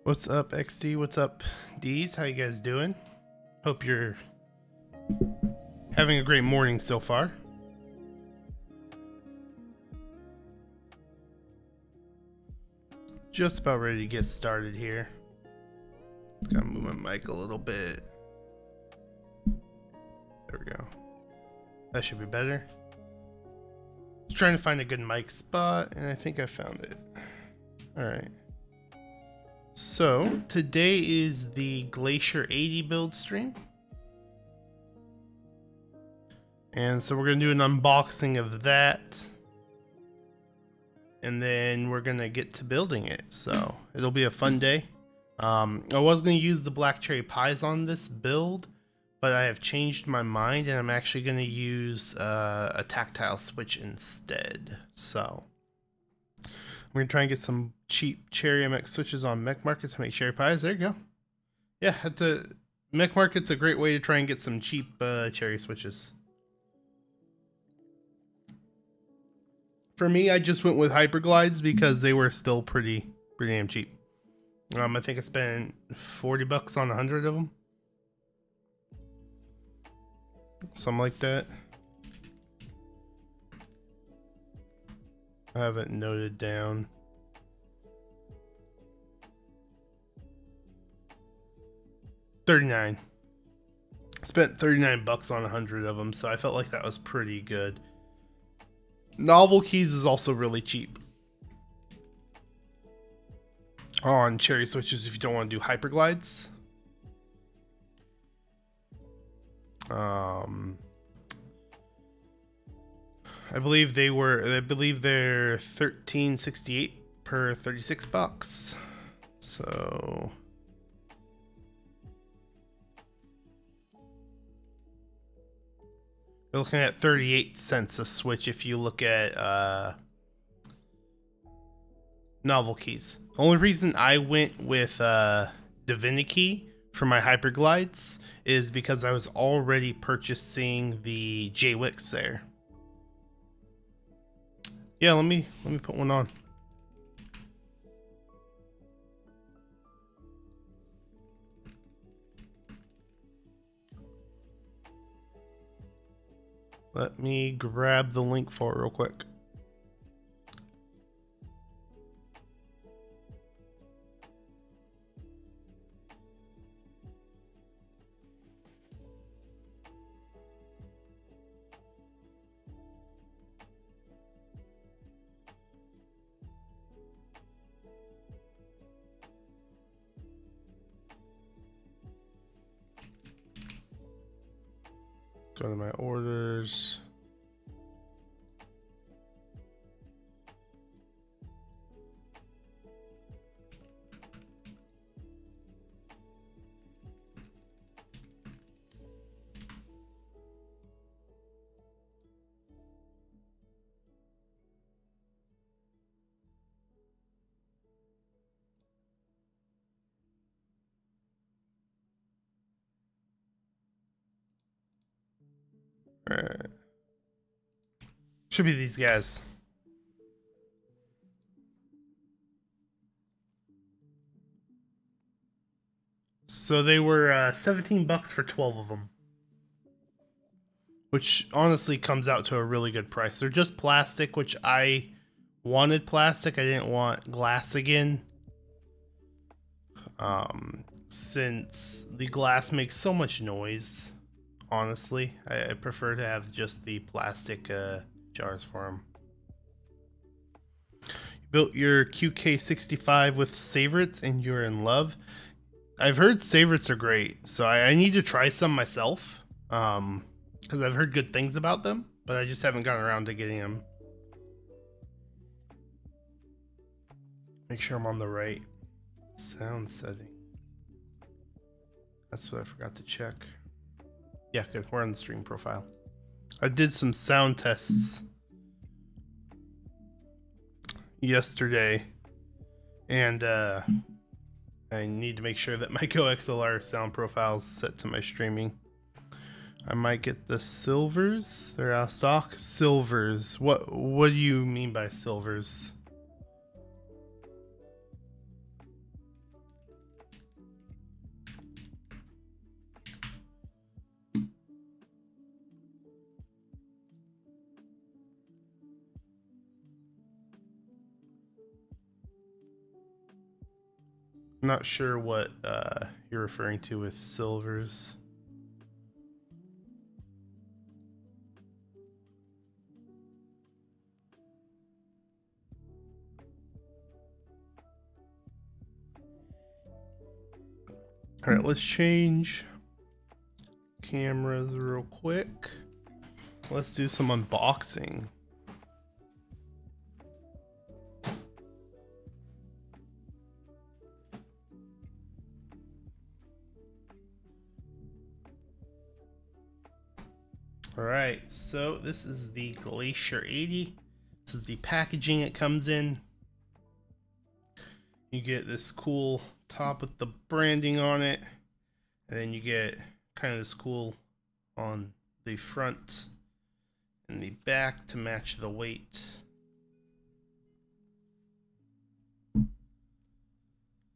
What's up, XD? What's up, D's? How you guys doing? Hope you're having a great morning so far. Just about ready to get started here. Gotta move my mic a little bit. There we go. That should be better. I was trying to find a good mic spot, and I think I found it. Alright. So, today is the Glacier80 build stream. And so we're going to do an unboxing of that. And then we're going to get to building it. So, it'll be a fun day. I was going to use the black cherry pies on this build, but I have changed my mind and I'm actually going to use a tactile switch instead. So, we're going to try and get some cheap cherry MX switches on Mech Market to make cherry pies. There you go. Yeah, Mech Market's a great way to try and get some cheap cherry switches. For me, I just went with Hyperglides because they were still pretty damn cheap. I think I spent 40 bucks on 100 of them. Something like that. I have it noted down. $39. Spent 39 bucks on 100 of them, so I felt like that was pretty good. Novel Keys is also really cheap on cherry switches if you don't want to do Hyperglides. I believe they're $13.68 per 36 bucks. So you're looking at 38 cents a switch if you look at Novel Keys. The only reason I went with Divinity for my Hyperglides is because I was already purchasing the J-Wicks there. Yeah, let me put one on. Let me grab the link for it real quick. Go to my orders. Alright. Should be these guys. So they were 17 bucks for 12 of them. Which honestly comes out to a really good price. They're just plastic, which I wanted plastic. I didn't want glass again. Since the glass makes so much noise. Honestly, I prefer to have just the plastic jars for them. You built your QK65 with Savorites and you're in love. I've heard Savorites are great, so I need to try some myself. Because I've heard good things about them, but I just haven't gotten around to getting them. Make sure I'm on the right sound setting. That's what I forgot to check. Yeah, good. We're on the stream profile. I did some sound tests yesterday, and I need to make sure that my GoXLR sound profile is set to my streaming. I might get the silvers. They're out of stock. Silvers. What do you mean by silvers? I'm not sure what you're referring to with silvers. All right, let's change cameras real quick. Let's do some unboxing. All right, so this is the Glacier80. This is the packaging it comes in. You get this cool top with the branding on it, and then you get kind of this cool on the front and the back to match the weight.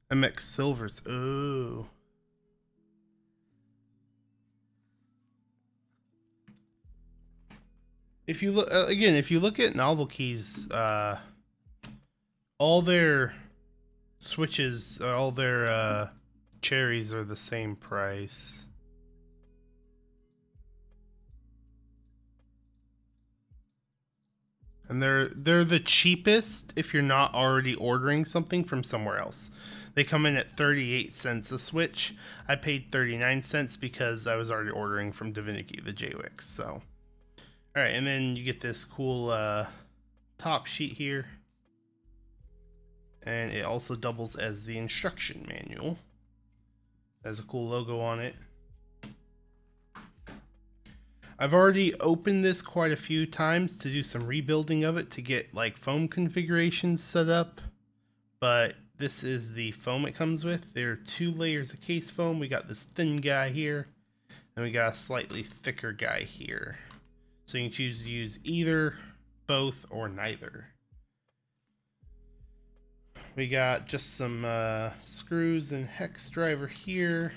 MX Silvers. Oh. If you look again, if you look at Novel Keys, all their switches, all their cherries are the same price. And they're the cheapest if you're not already ordering something from somewhere else. They come in at 38 cents a switch. I paid 39 cents because I was already ordering from Divinity, the JWix. So, all right, and then you get this cool top sheet here, and it also doubles as the instruction manual. It has a cool logo on it. I've already opened this quite a few times to do some rebuilding of it to get like foam configurations set up, but this is the foam it comes with. There are 2 layers of case foam. We got this thin guy here, and we got a slightly thicker guy here. So you can choose to use either, both, or neither. We got just some screws and hex driver here.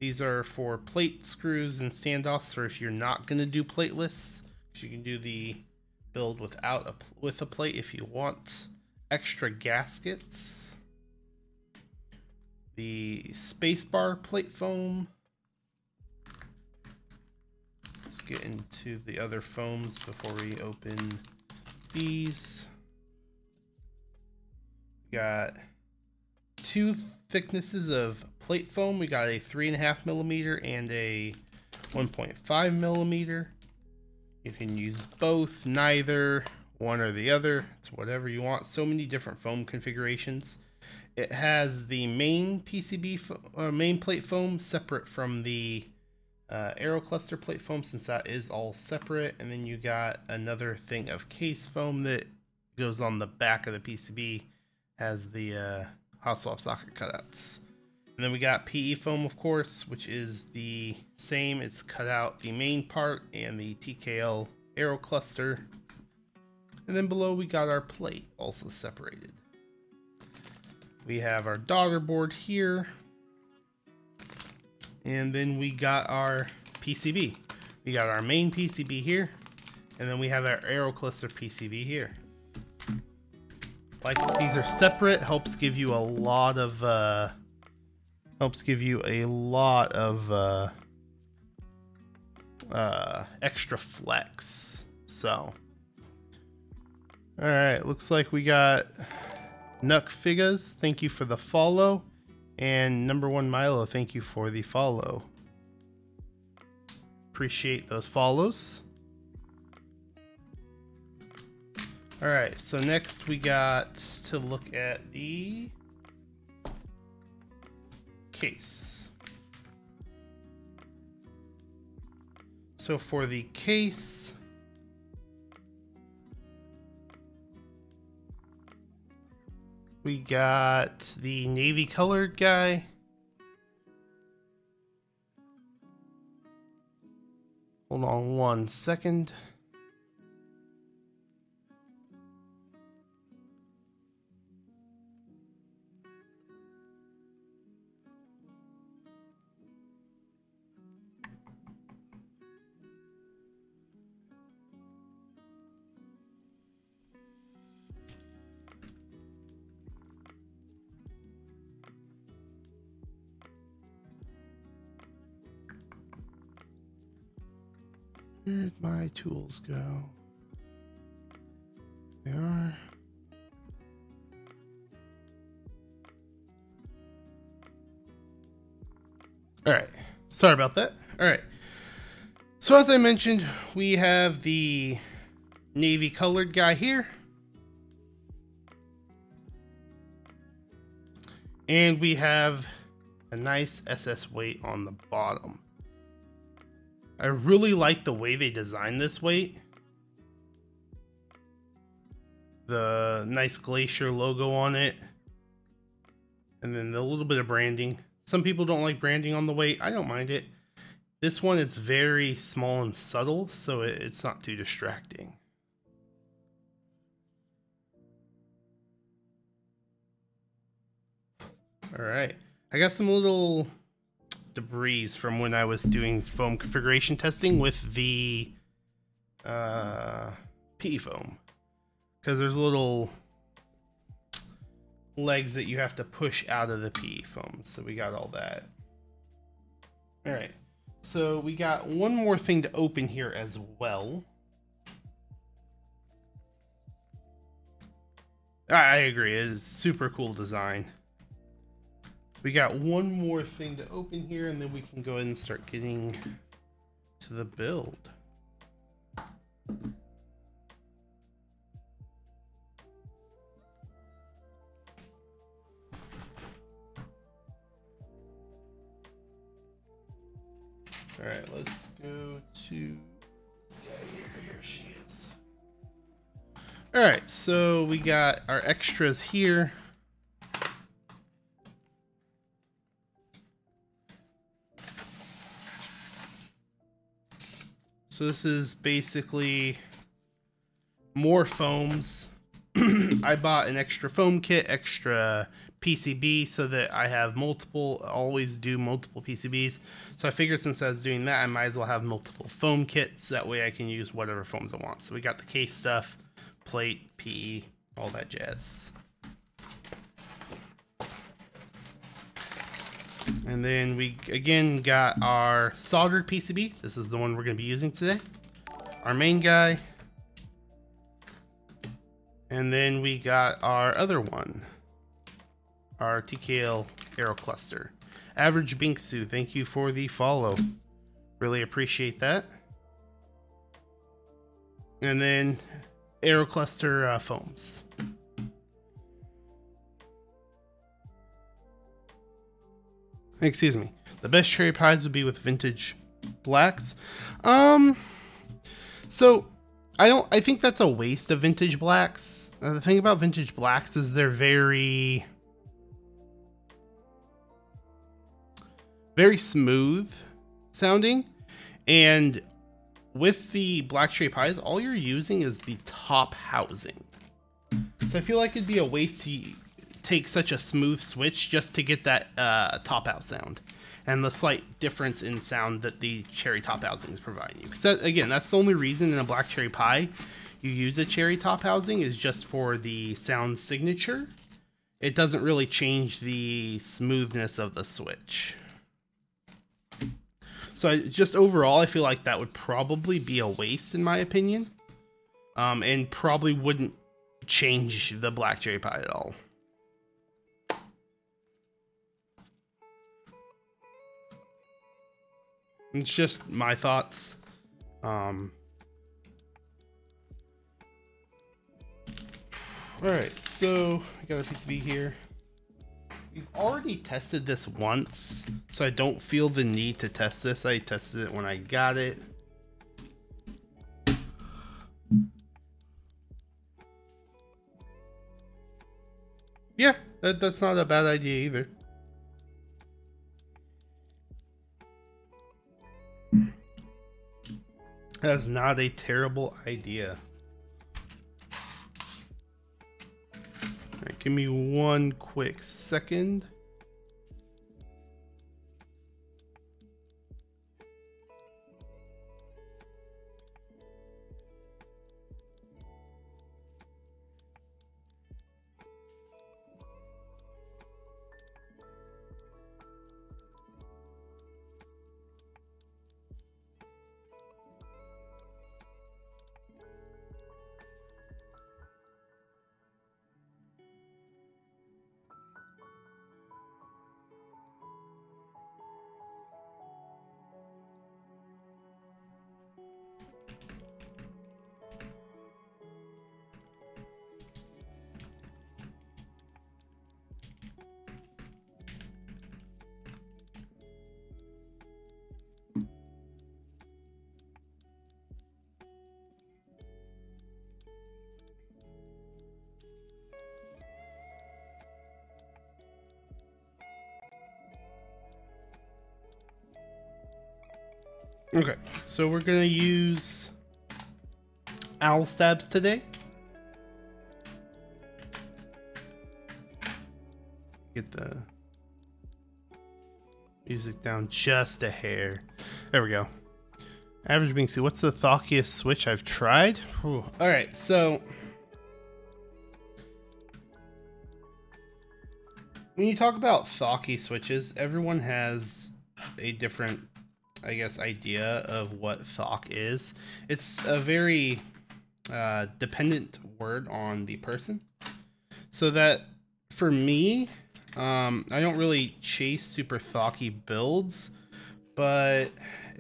These are for plate screws and standoffs for if you're not going to do plateless. You can do the build without with a plate if you want. Extra gaskets. The spacebar plate foam. Let's get into the other foams before we open these. We got 2 thicknesses of plate foam. We got a 3.5 millimeter and a 1.5 millimeter. You can use both, neither, one or the other. It's whatever you want. So many different foam configurations. It has the main PCB main plate foam separate from the aero cluster plate foam, since that is all separate. And then you got another thing of case foam that goes on the back of the PCB, has the hot swap socket cutouts. And then we got PE foam, of course, which is the same. It's cut out the main part and the TKL aero cluster. And then below we got our plate also separated. We have our daughter board here. And then we got our PCB. We got our main PCB here. And then we have our aero cluster PCB here. Like these are separate, helps give you a lot of extra flex. So, all right, looks like we got Nuck Figas, thank you for the follow, and Number 1 Milo, thank you for the follow. Appreciate those follows. All right, so next we got to look at the case. So for the case, we got the navy colored guy. Hold on 1 second. Where'd my tools go? They are. All right. Sorry about that. All right. So as I mentioned, we have the navy colored guy here. And we have a nice SS weight on the bottom. I really like the way they designed this weight. The nice Glacier logo on it. And then a little bit of branding. Some people don't like branding on the weight. I don't mind it. This one is very small and subtle, so it's not too distracting. All right. I got some little debris from when I was doing foam configuration testing with the PE foam, because there's little legs that you have to push out of the PE foam. So we got all that. All right. So we got one more thing to open here as well. I agree. It is super cool design. We got one more thing to open here, and then we can go ahead and start getting to the build. All right, let's go to this guy here. Here she is. All right, so we got our extras here. So this is basically more foams. I bought an extra foam kit, extra PCB, so that I have multiple, always do multiple PCBs. So I figured since I was doing that, I might as well have multiple foam kits. That way I can use whatever foams I want. So we got the case stuff, plate, PE, all that jazz. And then we again got our soldered PCB. This is the one we're going to be using today. Our main guy. And then we got our other one. Our TKL Aero Cluster. Average Binksu, thank you for the follow. Really appreciate that. And then Aero Cluster foams. Excuse me. The best cherry pies would be with vintage blacks. So I think that's a waste of vintage blacks. The thing about vintage blacks is they're very smooth sounding, and with the black cherry pies, all you're using is the top housing. So I feel like it'd be a waste to take such a smooth switch just to get that top out sound and the slight difference in sound that the cherry top housing is providing you. Because again, that's the only reason in a black cherry pie you use a cherry top housing, is just for the sound signature. It doesn't really change the smoothness of the switch. So just overall, I feel like that would probably be a waste in my opinion, and probably wouldn't change the black cherry pie at all. It's just my thoughts. All right, so I got a PCB here. We've already tested this once, so I don't feel the need to test this. I tested it when I got it. Yeah, that's not a bad idea either. That's not a terrible idea. All right, give me one quick second. Okay, so we're gonna use Owlstabs today. Get the music down just a hair. There we go. Average Binksy, what's the thockiest switch I've tried? All right, so when you talk about thocky switches, everyone has a different, I guess, idea of what thock is. It's a very dependent word on the person. So that for me, I don't really chase super thocky builds, but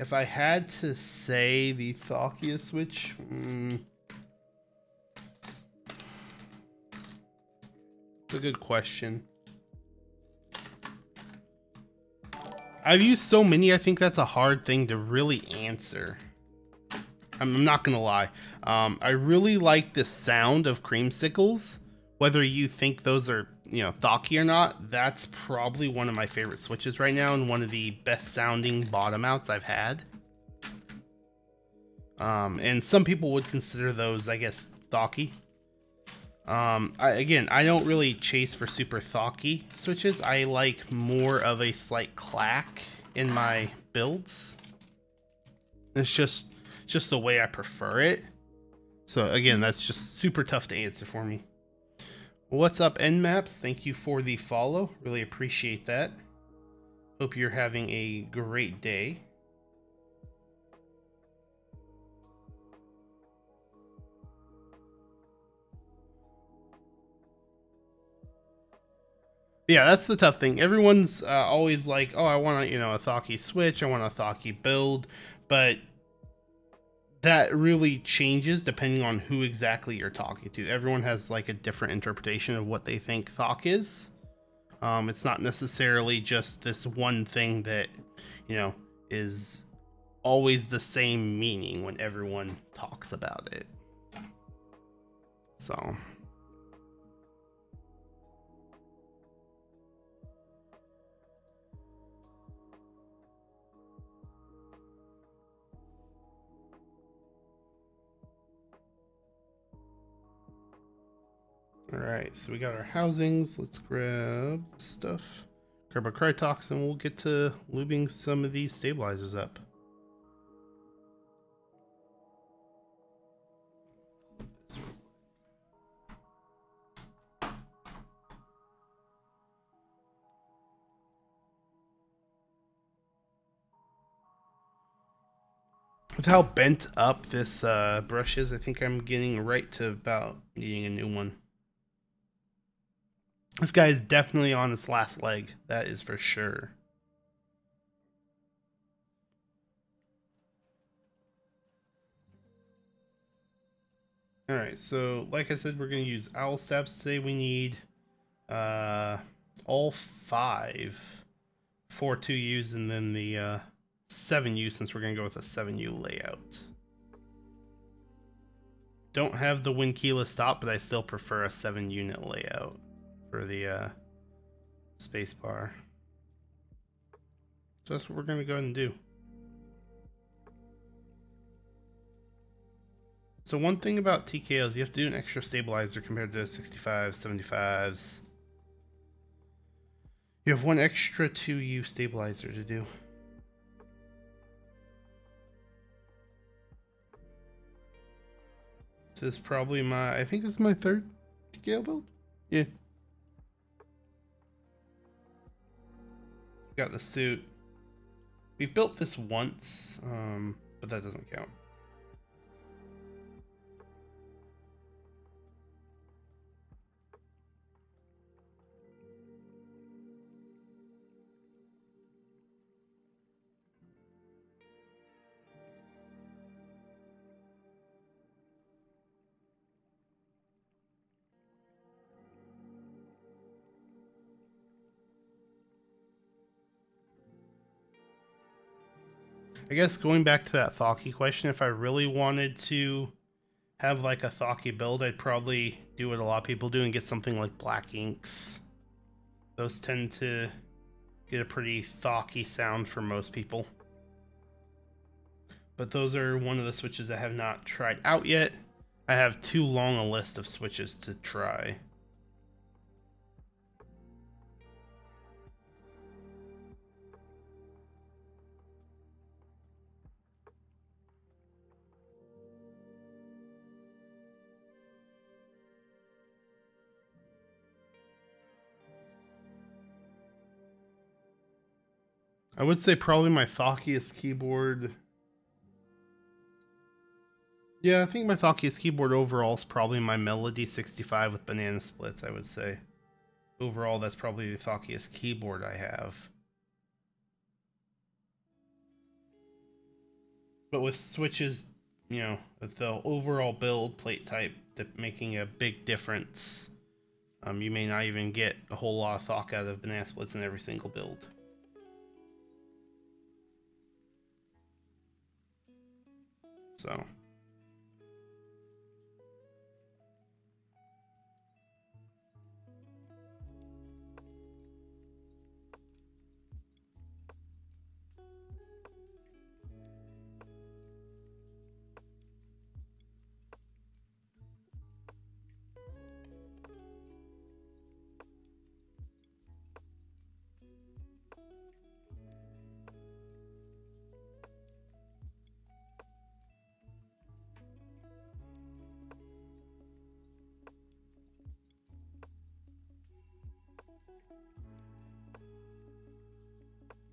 if I had to say the thockiest switch, it's a good question. I've used so many, I think that's a hard thing to really answer. I'm not gonna lie. I really like the sound of creamsicles. Whether you think those are, you know, thocky or not, that's probably one of my favorite switches right now and one of the best sounding bottom outs I've had. And some people would consider those, I guess, thocky. I don't really chase for super thocky switches. I like more of a slight clack in my builds. It's just the way I prefer it. So again, that's just super tough to answer for me. What's up, Nmaps? Thank you for the follow. Really appreciate that. Hope you're having a great day. Yeah, that's the tough thing. Everyone's always like, oh, I want a thocky switch. I want a thocky build, but that really changes depending on who exactly you're talking to. Everyone has like a different interpretation of what they think thock is. It's not necessarily just this one thing that, you know, is always the same meaning when everyone talks about it. So. Alright, so we got our housings. Let's grab the stuff. Grab our Crytox and we'll get to lubing some of these stabilizers up. With how bent up this brush is, I think I'm getting right to about needing a new one. This guy is definitely on its last leg, that is for sure. Alright, so like I said, we're going to use Owlstabs today. We need all 5 4-2Us and then the 7U, since we're going to go with a 7U layout. Don't have the win keyless stop, but I still prefer a 7-unit layout for the spacebar. So that's what we're going to go ahead and do. So one thing about TKOs, you have to do an extra stabilizer compared to 65s, 75s. You have one extra 2U stabilizer to do. This is probably I think this is my 3rd TKO build. Yeah. Got the suit. We've built this once, but that doesn't count. I guess going back to that thocky question, if I really wanted to have like a thocky build, I'd probably do what a lot of people do and get something like black inks. Those tend to get a pretty thocky sound for most people. but those are one of the switches I have not tried out yet. I have too long a list of switches to try. I would say probably my thockiest keyboard. Yeah, I think my thockiest keyboard overall is probably my Melody 65 with banana splits, I would say. Overall, that's probably the thockiest keyboard I have. But with switches, you know, with the overall build plate type making a big difference, you may not even get a whole lot of thock out of banana splits in every single build. So.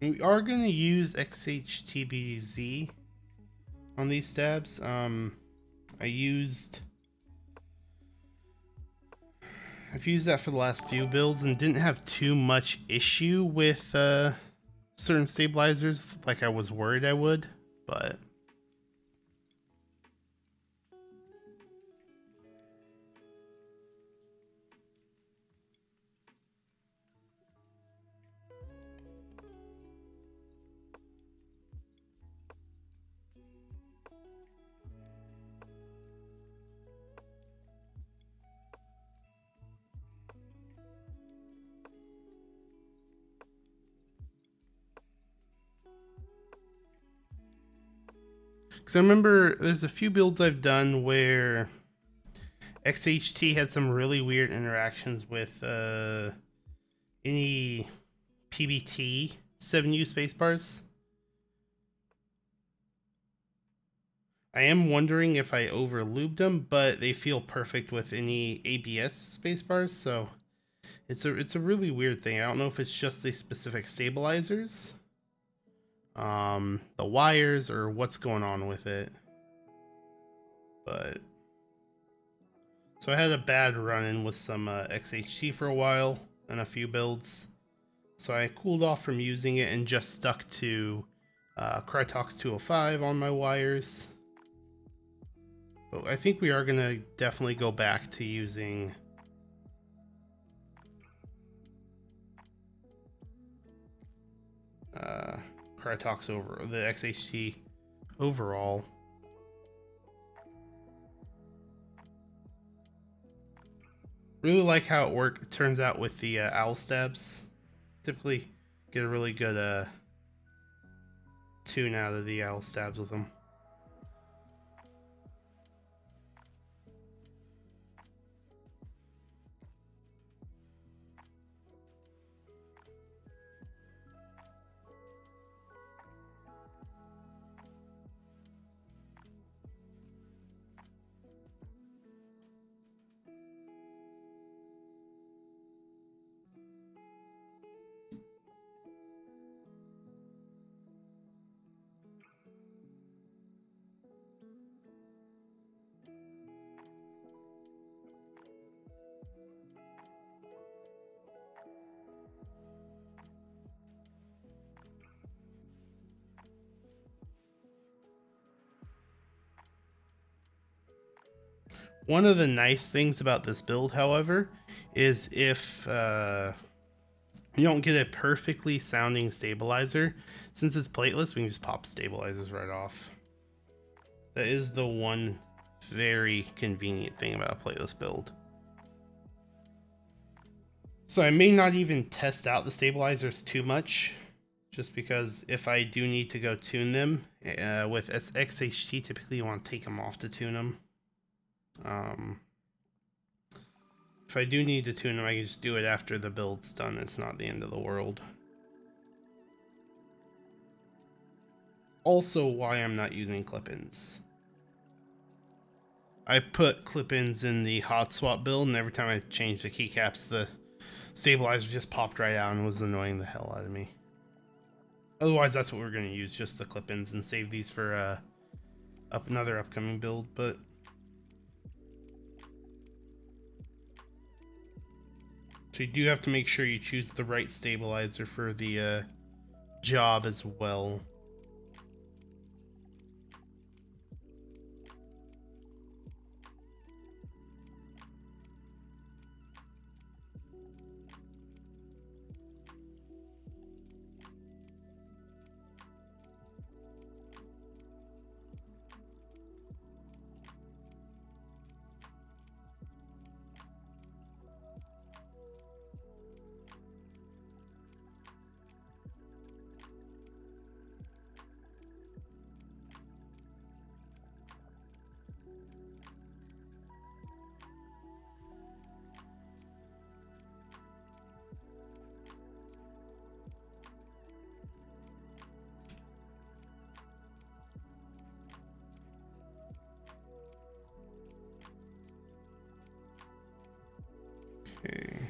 We are going to use XHTBZ on these stabs. I've used that for the last few builds and didn't have too much issue with certain stabilizers like I was worried I would, but because I remember there's a few builds I've done where XHT had some really weird interactions with any PBT 7U spacebars. I am wondering if I overlubed them, but they feel perfect with any ABS spacebars, so it's a really weird thing. I don't know if it's just the specific stabilizers, the wires, or what's going on with it. But so I had a bad run-in with some XHT for a while and a few builds, so I cooled off from using it and just stuck to Krytox 205 on my wires. But I think we are gonna definitely go back to using Krytox over the XHT overall. Really like how it turns out with the Owlstabs. Typically get a really good tune out of the Owlstabs with them. One of the nice things about this build, however, is if you don't get a perfectly sounding stabilizer, since it's plateless, we can just pop stabilizers right off. That is the one very convenient thing about a plateless build. So I may not even test out the stabilizers too much, just because if I do need to go tune them with XHT, typically you want to take them off to tune them. If I do need to tune them, I can just do it after the build's done. It's not the end of the world. Also, why I'm not using clip-ins. I put clip-ins in the hot swap build, and every time I changed the keycaps, the stabilizer just popped right out and was annoying the hell out of me. Otherwise, that's what we're going to use, just the clip-ins, and save these for another upcoming build. But so you do have to make sure you choose the right stabilizer for the job as well. Okay.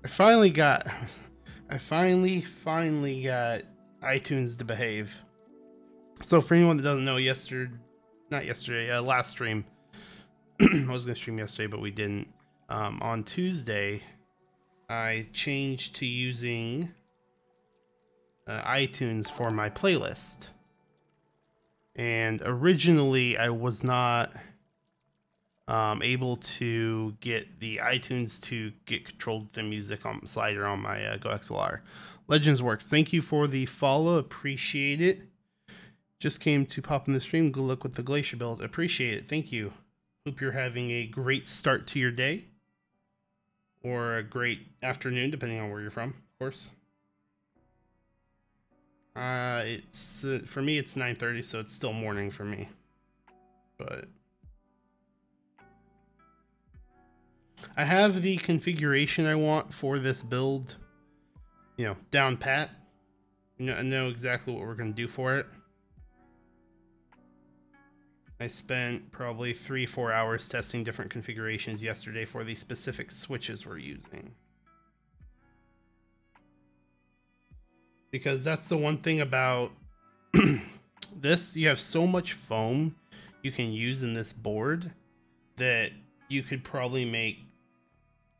I finally got iTunes to behave. So for anyone that doesn't know, last stream, I was gonna stream yesterday, but we didn't. On Tuesday, I changed to using iTunes for my playlist. And originally, I was not able to get the iTunes to get controlled with the music slider on my Go XLR. Legends works. Thank you for the follow. Appreciate it. Just came to pop in the stream. Good luck with the Glacier build. Appreciate it. Thank you. Hope you're having a great start to your day. Or a great afternoon, depending on where you're from, of course. It's for me it's 9:30, so it's still morning for me. But I have the configuration I want for this build, down pat. I know exactly what we're going to do for it. I spent probably 3-4 hours testing different configurations yesterday for the specific switches we're using. Because that's the one thing about this, you have so much foam you can use in this board that you could probably make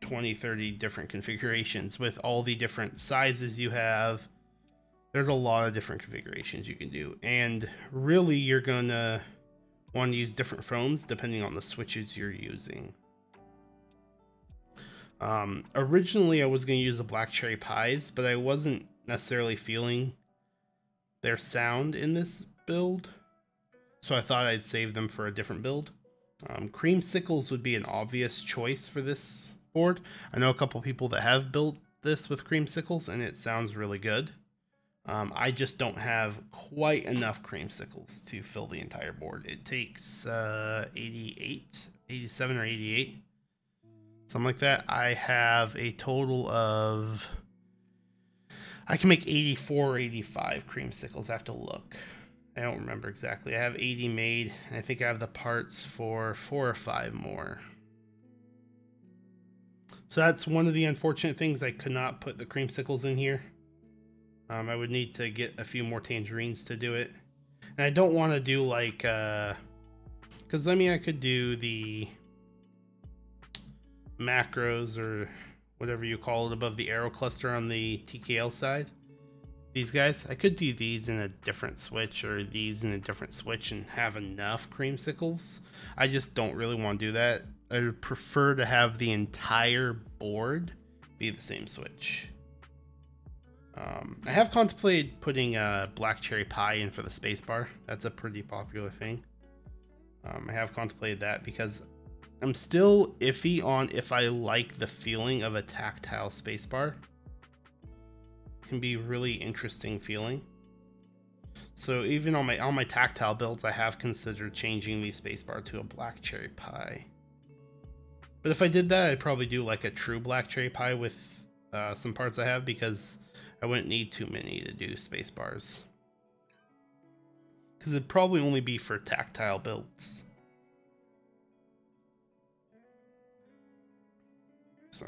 20-30 different configurations with all the different sizes you have. There's a lot of different configurations you can do, and really you're gonna want to use different foams depending on the switches you're using. Originally I was going to use the Black Cherry Pies, but I wasn't necessarily feeling their sound in this build, so I thought I'd save them for a different build. Creamsicles would be an obvious choice for this board. I know a couple people that have built this with creamsicles and it sounds really good. I just don't have quite enough creamsicles to fill the entire board. It takes 87 or 88, something like that. I have a total of, I can make 84 or 85 creamsicles. I have to look. I don't remember exactly. I have 80 made. I think I have the parts for 4 or 5 more. So that's one of the unfortunate things. I could not put the creamsicles in here. I would need to get a few more tangerines to do it. And I don't want to do like, because I mean, I could do the macros or whatever you call it above the arrow cluster on the TKL side. These guys, I could do these in a different switch or these in a different switch and have enough creamsicles. I just don't really want to do that. I would prefer to have the entire board be the same switch. I have contemplated putting a Black Cherry Pie in for the spacebar. That's a pretty popular thing. I have contemplated that because I'm still iffy on if I like the feeling of a tactile spacebar. Can be really interesting feeling. So even on my tactile builds, I have considered changing the spacebar to a black cherry pie. But if I did that, I'd probably do like a true black cherry pie with some parts I have, because I wouldn't need too many to do spacebars. Because it'd probably only be for tactile builds. So.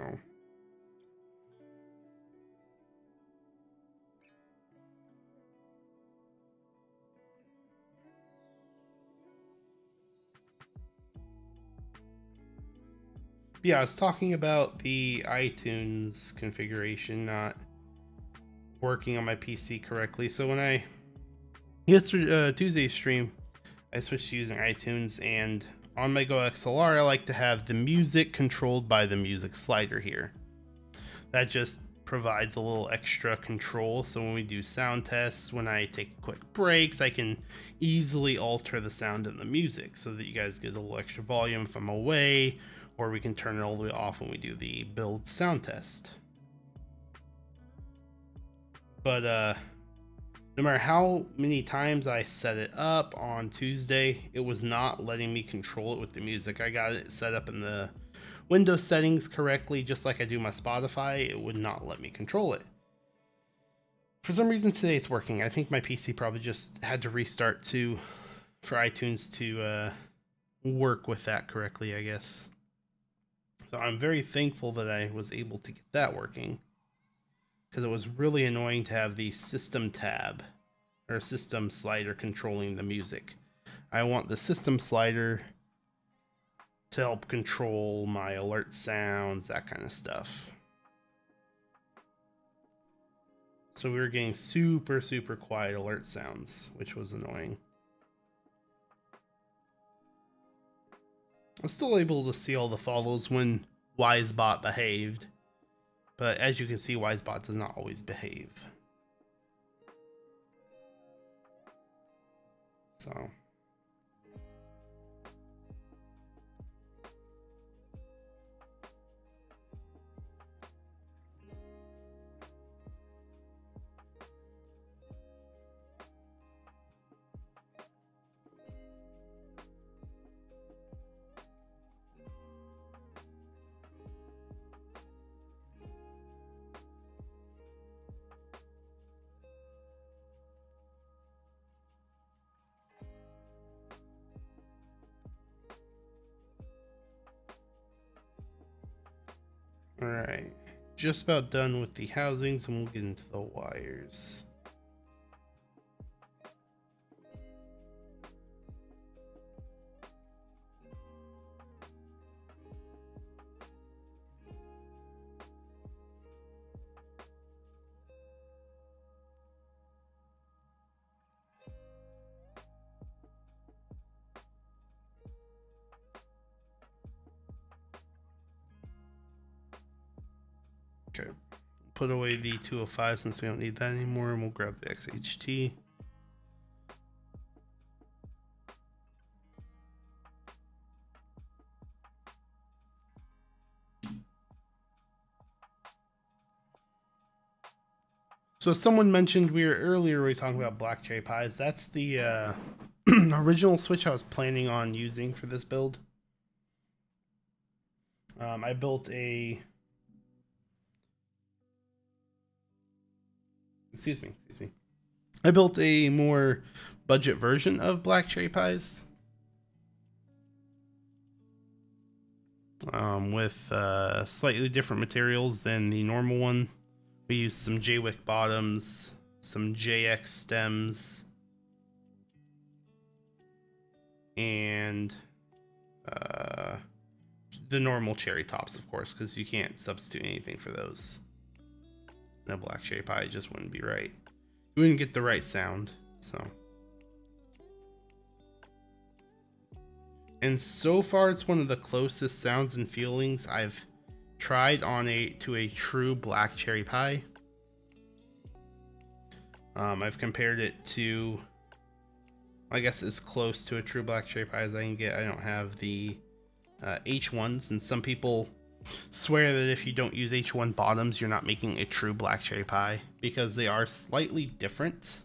Yeah, I was talking about the iTunes configuration not working on my PC correctly. So when I Tuesday's stream, I switched to using iTunes, and on my Go XLR, I like to have the music controlled by the music slider here. That just provides a little extra control. So when we do sound tests, when I take quick breaks, I can easily alter the sound of the music so that you guys get a little extra volume if I'm away, or we can turn it all the way off when we do the build sound test. But no matter how many times I set it up on Tuesday, it was not letting me control it with the music. I got it set up in the Windows settings correctly, just like I do my Spotify. It would not let me control it. For some reason today it's working. I think my PC probably just had to restart for iTunes to work with that correctly, I guess. So I'm very thankful that I was able to get that working, because it was really annoying to have the system tab or system slider controlling the music. I want the system slider to help control my alert sounds, that kind of stuff. So we were getting super, super quiet alert sounds, which was annoying. I was still able to see all the follows when Wisebot behaved, but as you can see, Wisebot does not always behave. So. Alright, just about done with the housings, and we'll get into the wires. Okay, put away the 205 since we don't need that anymore, and we'll grab the XHT. So as someone mentioned, we were talking about black cherry pies. That's the original switch I was planning on using for this build. I built a excuse me. I built a more budget version of black cherry pies. With slightly different materials than the normal one. We used some JWick bottoms, some JX stems, and the normal cherry tops, of course, because you can't substitute anything for those. No black cherry pie just wouldn't be right. You wouldn't get the right sound, so. And so far, it's one of the closest sounds and feelings I've tried to a true black cherry pie. I've compared it to, I guess, as close to a true black cherry pie as I can get. I don't have the H1s, and some people swear that if you don't use H1 bottoms, you're not making a true black cherry pie, because they are slightly different.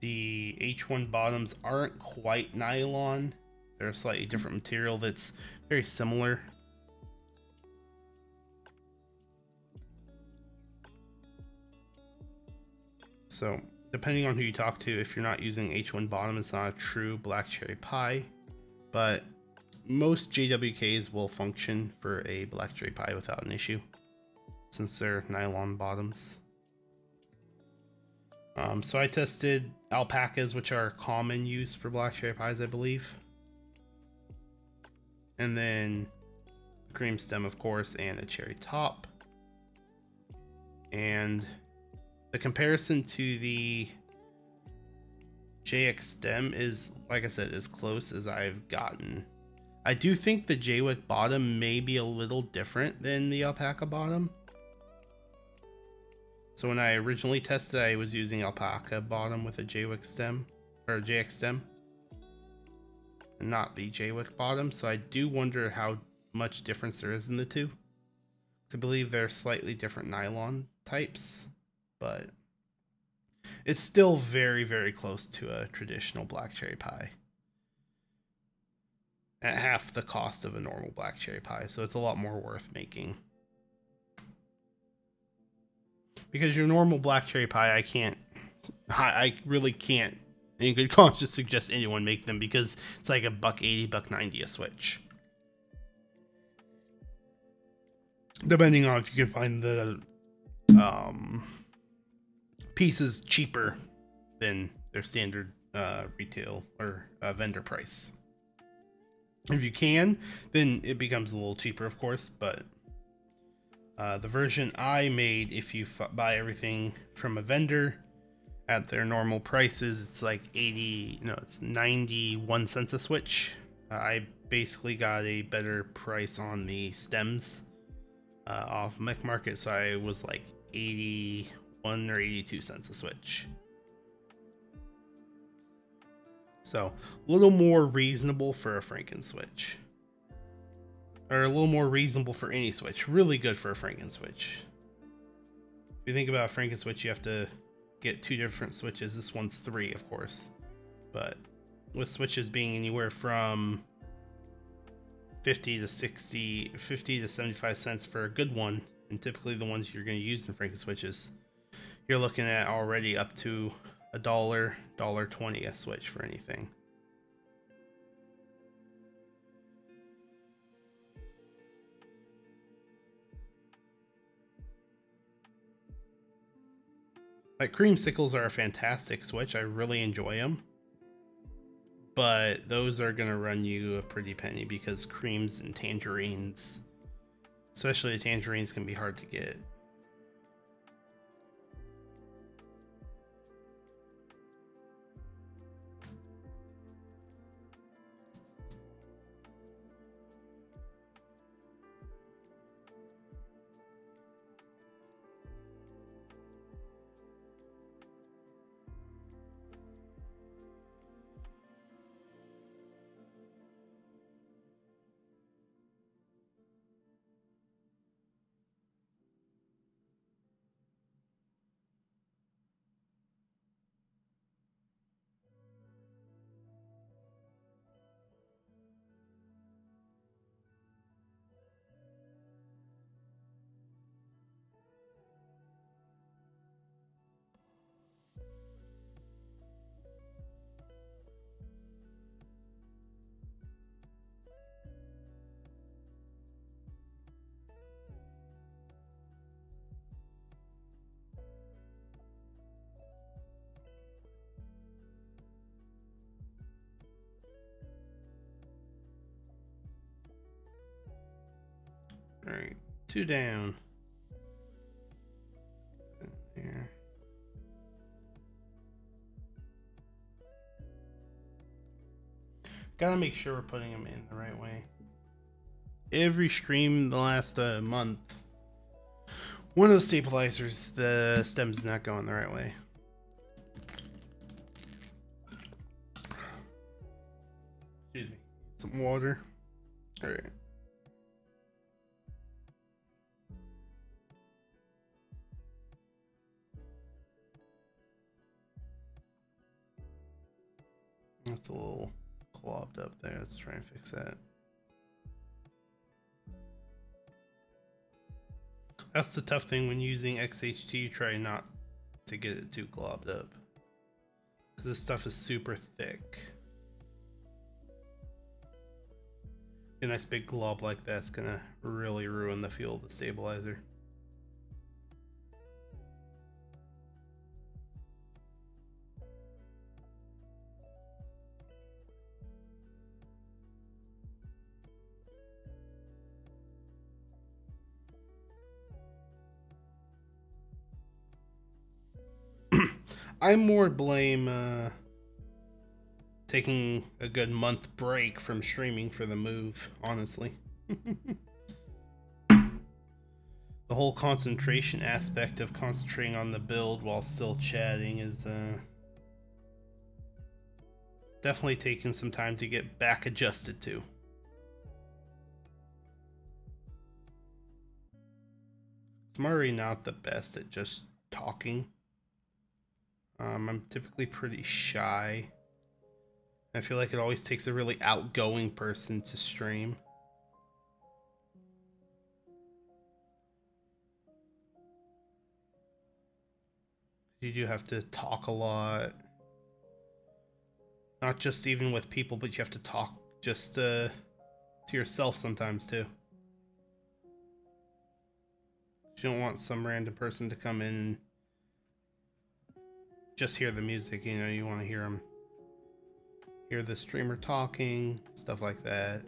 The H1 bottoms aren't quite nylon. They're a slightly different material that's very similar. So depending on who you talk to, if you're not using H1 bottom, it's not a true black cherry pie, but most JWKs will function for a black cherry pie without an issue, since they're nylon bottoms. So I tested alpacas, which are common use for black cherry pies, I believe. And then cream stem, of course, and a cherry top. And the comparison to the JX stem is, like I said, as close as I've gotten. I do think the JWick bottom may be a little different than the alpaca bottom. So when I originally tested, I was using alpaca bottom with a JWick stem, or JX stem, and not the JWick bottom. So I do wonder how much difference there is in the two. I believe they're slightly different nylon types, but it's still very, very close to a traditional black cherry pie at half the cost of a normal black cherry pie. So it's a lot more worth making. Because your normal black cherry pie, I really can't in good conscience suggest anyone make them, because it's like $1.80, $1.90 a switch. Depending on if you can find the pieces cheaper than their standard retail or vendor price. If you can, then it becomes a little cheaper, of course, but the version I made, if you buy everything from a vendor at their normal prices, it's like it's 91 cents a switch. I basically got a better price on the stems off Mech Market, so I was like 81 or 82 cents a switch. So a little more reasonable for a Franken switch. Or a little more reasonable for any switch. Really good for a Franken switch. If you think about a Franken switch, you have to get 2 different switches. This one's 3, of course. But with switches being anywhere from 50 to 75 cents for a good one, and typically the ones you're going to use in Franken switches, you're looking at already up to $1, $1.20 a switch for anything. Like, creamsicles are a fantastic switch. I really enjoy them. But those are going to run you a pretty penny, because creams and tangerines, especially the tangerines, can be hard to get. All right, 2 down. There. Gotta make sure we're putting them in the right way. Every stream the last month, one of the stabilizers, the stem's not going the right way. some water. All right. That's a little clogged up there. Let's try and fix that. That's the tough thing when using XHT. You try not to get it too globbed up, because this stuff is super thick. A nice big glob like that's gonna really ruin the feel of the stabilizer. I more blame taking a good month break from streaming for the move, honestly. The whole concentration aspect of concentrating on the build while still chatting is definitely taking some time to get back adjusted to. I'm already not the best at just talking. I'm typically pretty shy. I feel like it always takes a really outgoing person to stream. You do have to talk a lot. Not just even with people, but you have to talk just to yourself sometimes too. You don't want some random person to come in and just hear the music, you know, you want to hear them, hear the streamer talking, stuff like that.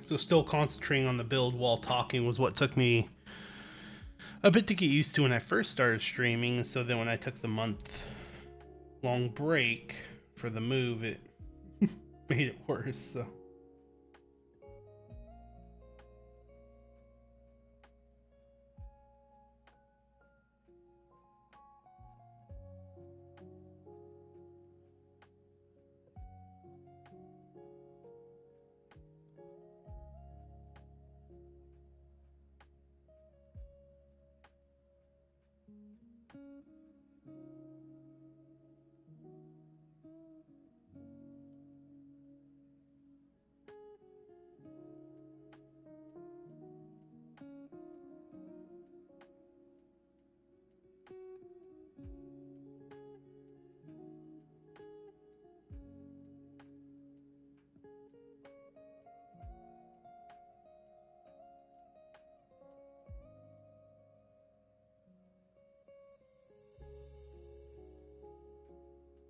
So still concentrating on the build while talking was what took me a bit to get used to when I first started streaming. So then when I took the month-long break for the move, it made it worse. So.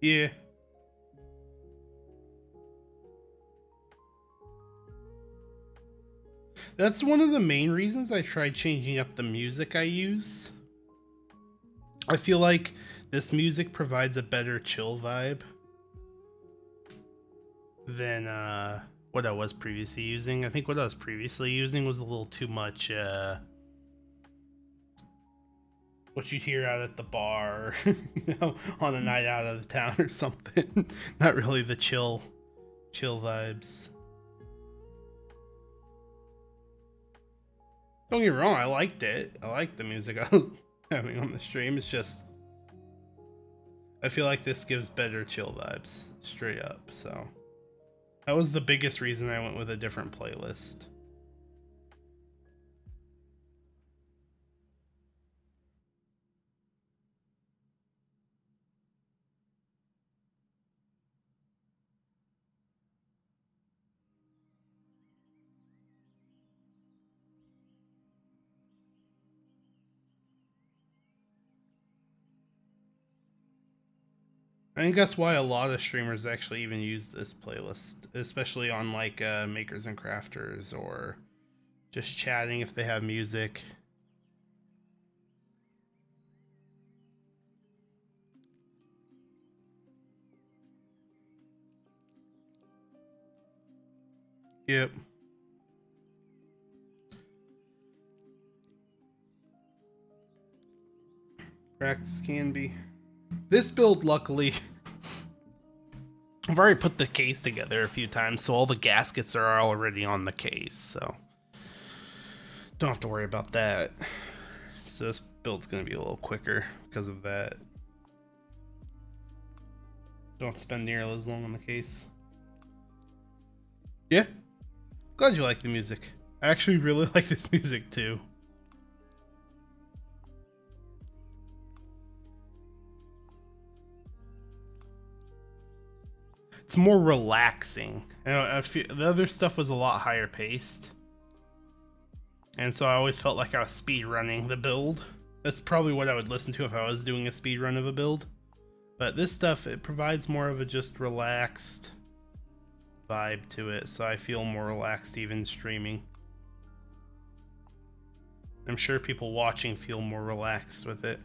Yeah. That's one of the main reasons I tried changing up the music I use. I feel like this music provides a better chill vibe than what I was previously using. I think what I was previously using was a little too much what you'd hear out at the bar, you know, on a night out of the town or something. Not really the chill vibes. Don't get me wrong, I liked it. I liked the music I was having on the stream. It's just, I feel like this gives better chill vibes, straight up. So that was the biggest reason I went with a different playlist. I think that's why a lot of streamers actually even use this playlist, especially on like makers and crafters, or just chatting if they have music. Yep. Practice can be. This build, luckily, I've already put the case together a few times, so all the gaskets are already on the case, so don't have to worry about that. So this build's gonna be a little quicker because of that. Don't have to spend nearly as long on the case. Yeah, glad you like the music. I actually really like this music too. It's more relaxing. I feel the other stuff was a lot higher paced, and so I always felt like I was speed running the build. That's probably what I would listen to if I was doing a speed run of a build. But this stuff, it provides more of a just relaxed vibe to it, so I feel more relaxed even streaming. I'm sure people watching feel more relaxed with it.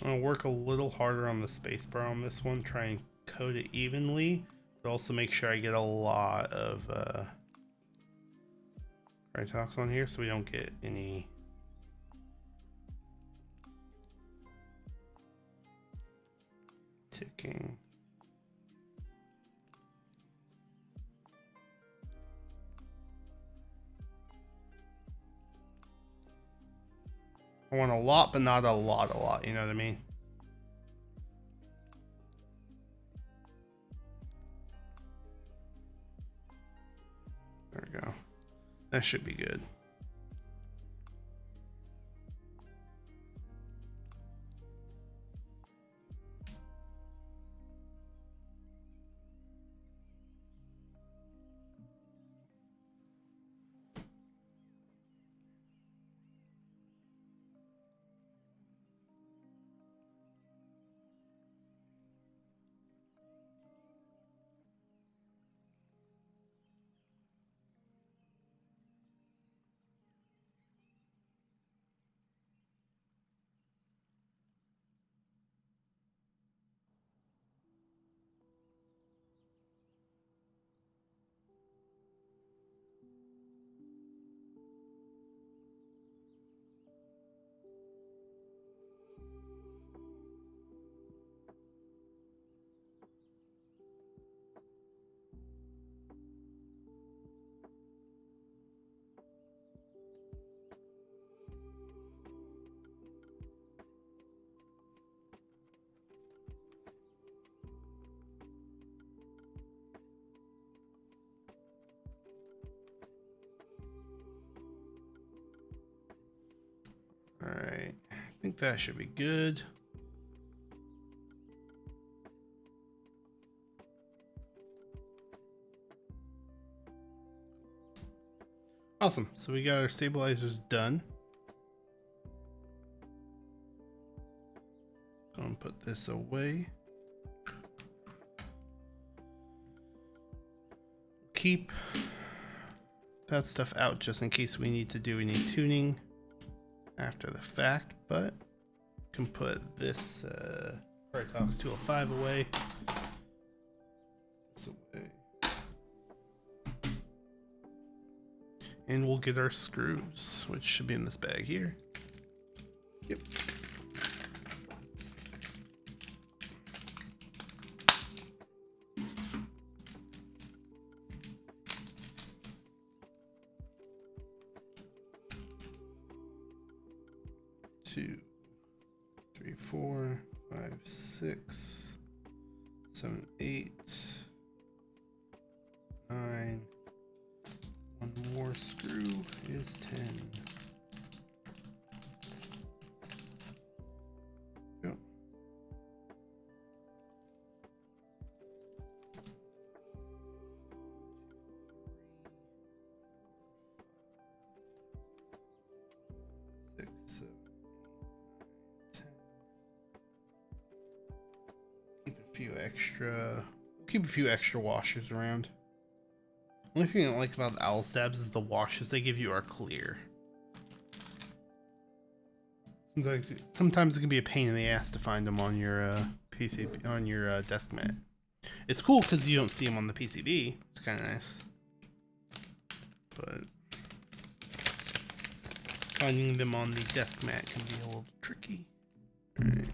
I'll work a little harder on the spacebar on this one, try and coat it evenly, but also make sure I get a lot of Krytox on here so we don't get any ticking. I want a lot, but not a lot, you know what I mean? There we go. That should be good. All right, I think that should be good. Awesome, so we got our stabilizers done. Go and put this away. Keep that stuff out just in case we need to do any tuning after the fact, but can put this Krytox 205 away. This away. And we'll get our screws, which should be in this bag here. Yep. Two, three, 4, 5, 6, 7, 8, 9. One more screw is 10. Go. keep a few extra washers around. Only thing I don't like about the Owlstabs is the washers they give you are clear. Sometimes it can be a pain in the ass to find them on your PCB, on your Deskmat. It's cool because you don't see them on the PCB. It's kind of nice, but finding them on the Deskmat can be a little tricky. All right.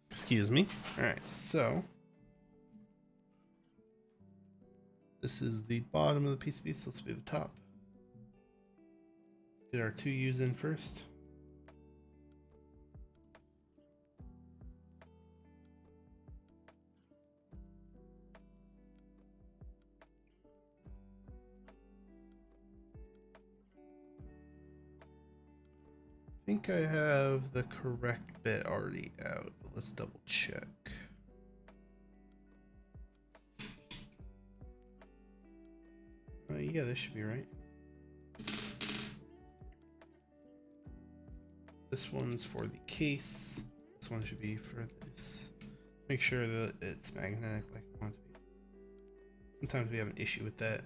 Excuse me. All right, so this is the bottom of the PCB, so let's be the top. Let's get our 2 U's in first. I think I have the correct bit already out, but let's double check. Yeah, this should be right. This one's for the case. This one should be for this. Make sure that it's magnetic like I want it to be. Sometimes we have an issue with that.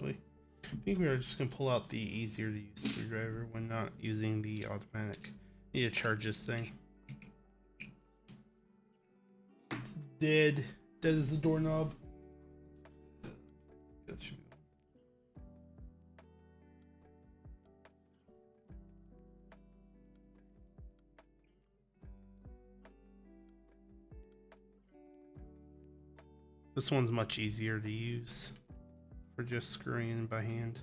I think we are just going to pull out the easier to use screwdriver when not using the automatic. Need to charge this thing. It's dead. Dead as a doorknob. That should be. This one's much easier to use for just screwing in by hand.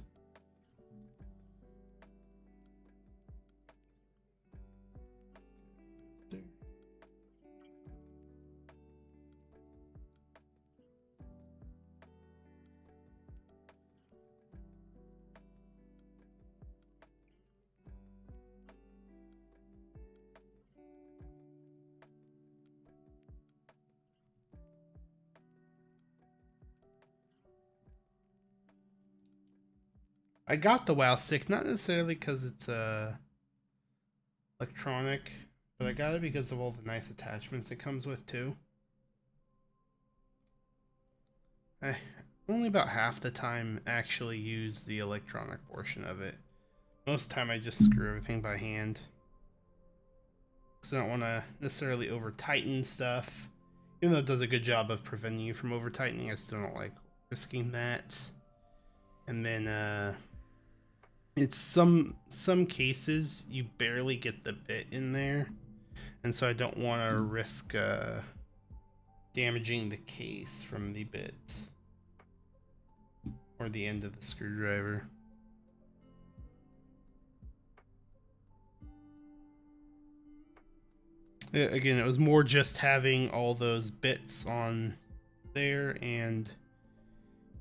I got the WoW stick, not necessarily because it's electronic, but I got it because of all the nice attachments it comes with too. I only about half the time actually use the electronic portion of it. Most of the time I just screw everything by hand, because I don't want to necessarily over tighten stuff. Even though it does a good job of preventing you from over tightening, I still don't like risking that. And then it's some cases you barely get the bit in there, and so I don't want to risk damaging the case from the bit or the end of the screwdriver. Again, it was more just having all those bits on there and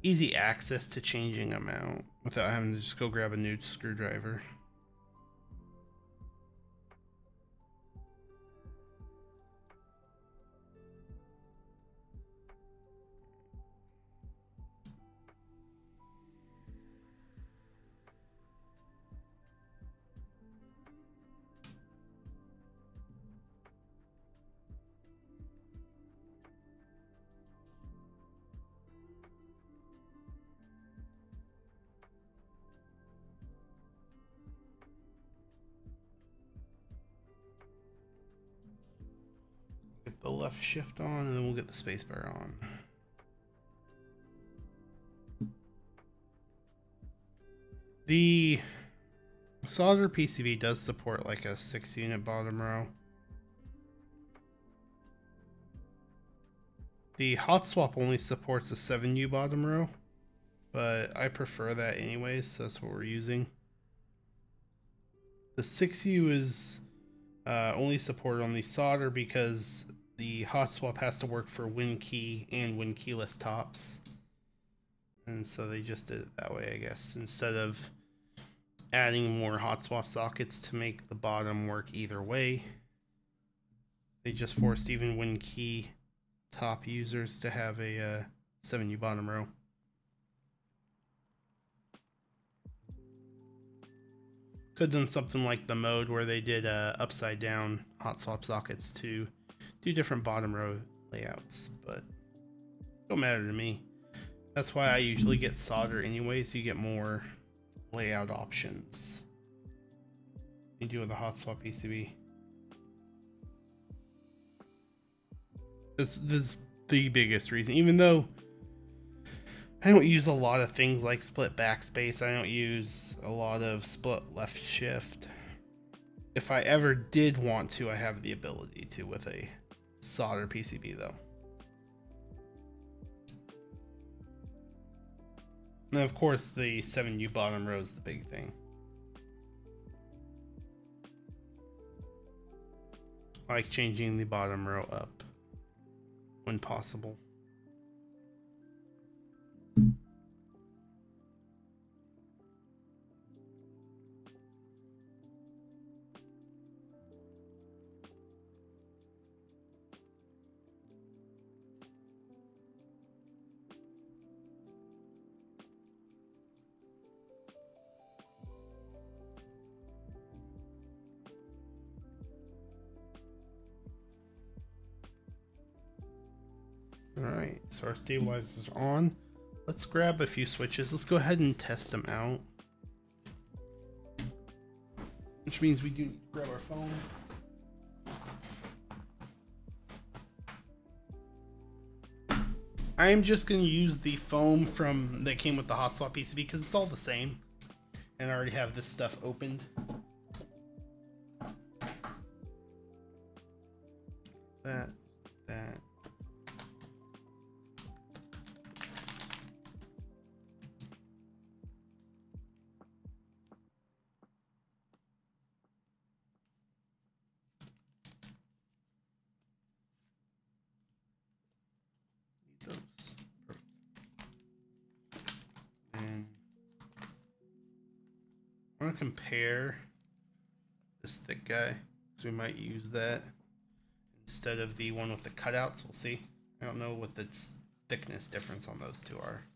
easy access to changing them out without having to just go grab a new screwdriver. Get the left shift on, and then we'll get the spacebar on. The solder PCB does support like a 6-unit bottom row. The hot swap only supports a 7U bottom row, but I prefer that anyways, so that's what we're using. The 6U is Only supported on the solder because the hot swap has to work for WinKey and WinKeyless tops. And so they just did it that way, I guess, instead of adding more hot swap sockets to make the bottom work either way. They just forced even WinKey top users to have a 7U bottom row. Could have done something like the mode where they did upside down hot swap sockets to do different bottom row layouts, but it don't matter to me. That's why I usually get solder anyways. You get more layout options you do with a hot swap PCB. This is the biggest reason. Even though I don't use a lot of things like split backspace, I don't use a lot of split left shift. If I ever did want to, I have the ability to with a solder PCB though. And of course the 7U bottom row is the big thing. I like changing the bottom row up when possible. Alright, so our stabilizers are on. Let's grab a few switches. Let's go ahead and test them out. Which means we do need to grab our phone. I am just going to use the foam that came with the hot swap PCB because it's all the same. And I already have this stuff opened. That. I want to compare this thick guy, so we might use that instead of the one with the cutouts. We'll see. I don't know what the thickness difference on those two are.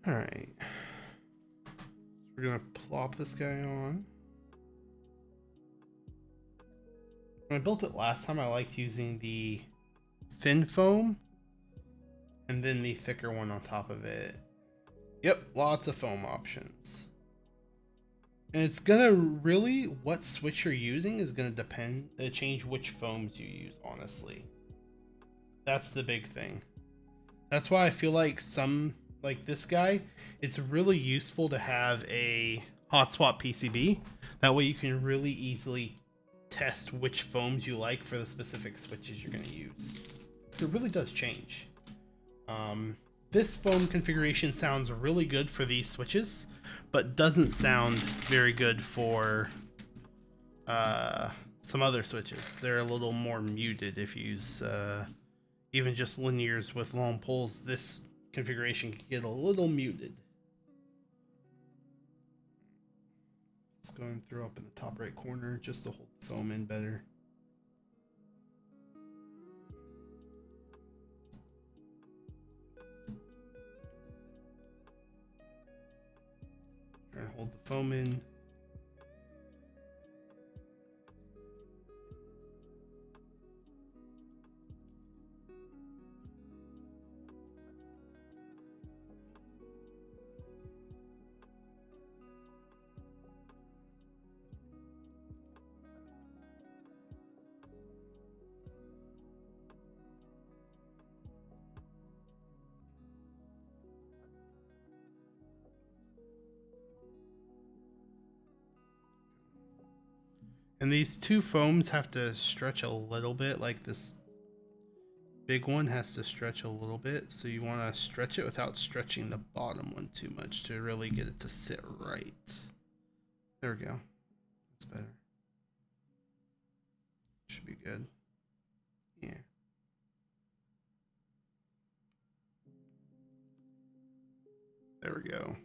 All right, so we're gonna plop this guy on. When I built it last time, I liked using the thin foam and then the thicker one on top of it. Yep, lots of foam options. And it's gonna really, what switch you're using is gonna change which foams you use, honestly. That's the big thing. That's why I feel like like this guy, it's really useful to have a hot swap PCB. That way you can really easily test which foams you like for the specific switches you're going to use. It really does change. This foam configuration sounds really good for these switches, but doesn't sound very good for some other switches. They're a little more muted if you use even just linears with long poles. This configuration can get a little muted. Let's go and throw up in the top right corner just to hold the foam in better. Try and hold the foam in. And these two foams have to stretch a little bit, like this big one has to stretch a little bit, so you want to stretch it without stretching the bottom one too much to really get it to sit right. There we go. That's better. Should be good. Yeah. There we go.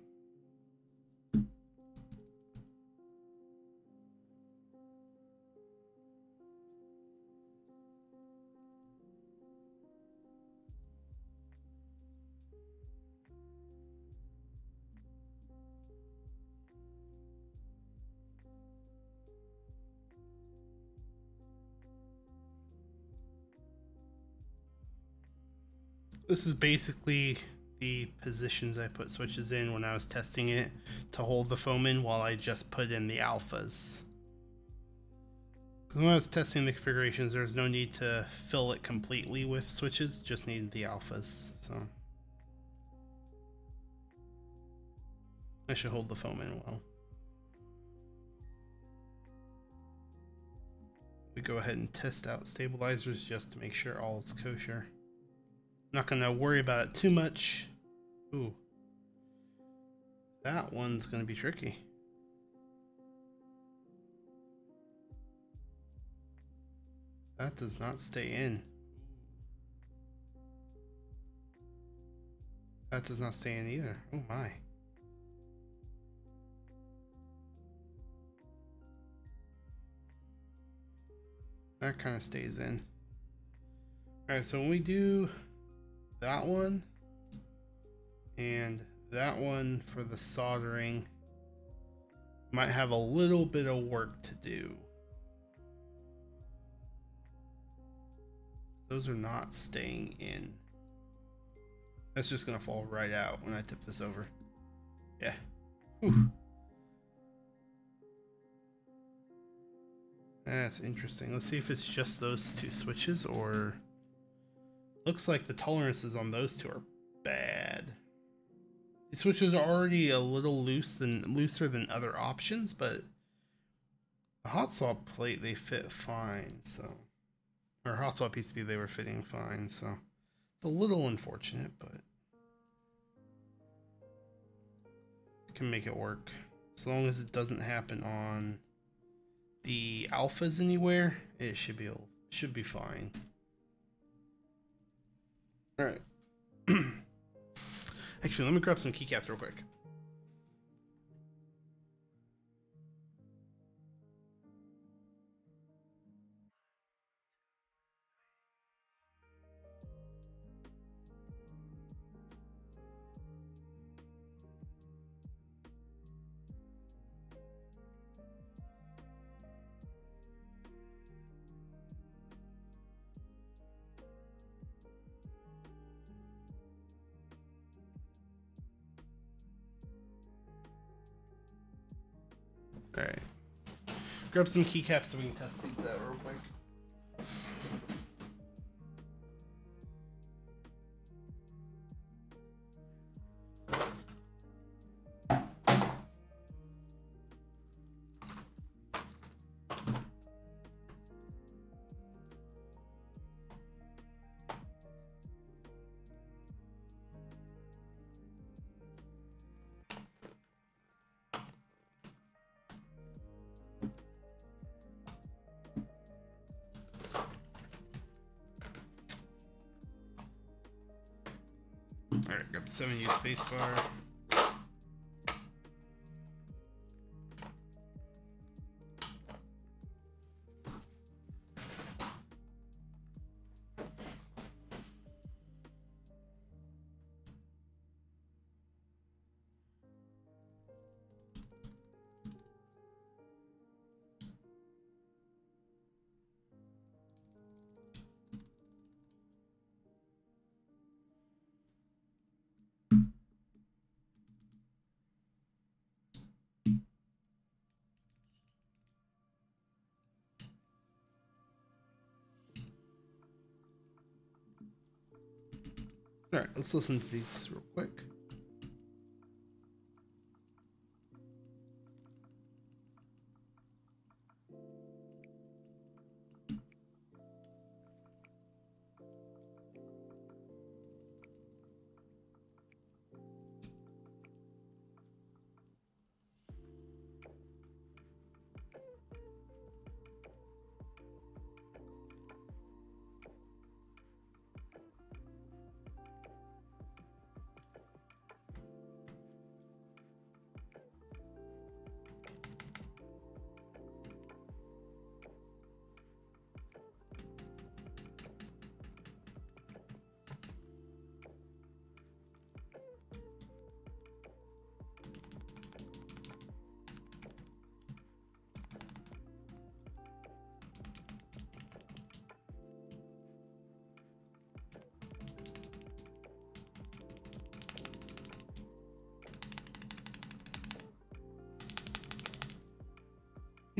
This is basically the positions I put switches in when I was testing it to hold the foam in while I just put in the alphas. When I was testing the configurations, there was no need to fill it completely with switches, just needed the alphas. So I should hold the foam in well. We go ahead and test out stabilizers just to make sure all is kosher. Not gonna worry about it too much. Ooh, that one's gonna be tricky. That does not stay in. That does not stay in either. Oh my. That kind of stays in. Alright, so when we do that one and that one for the soldering, might have a little bit of work to do. Those are not staying in. That's just gonna fall right out when I tip this over. Yeah. Whew. That's interesting. Let's see if it's just those two switches, or looks like the tolerances on those two are bad. These switches are already a little looser than other options, but the hot swap plate, they fit fine. So, or hot swap PCB, they were fitting fine. So it's a little unfortunate, but I can make it work as long as it doesn't happen on the alphas anywhere. It should be fine. All right. Actually, let me grab some keycaps real quick. All right. Grab some keycaps so we can test these out real quick. Alright, grab 7U spacebar. All right, let's listen to these real quick.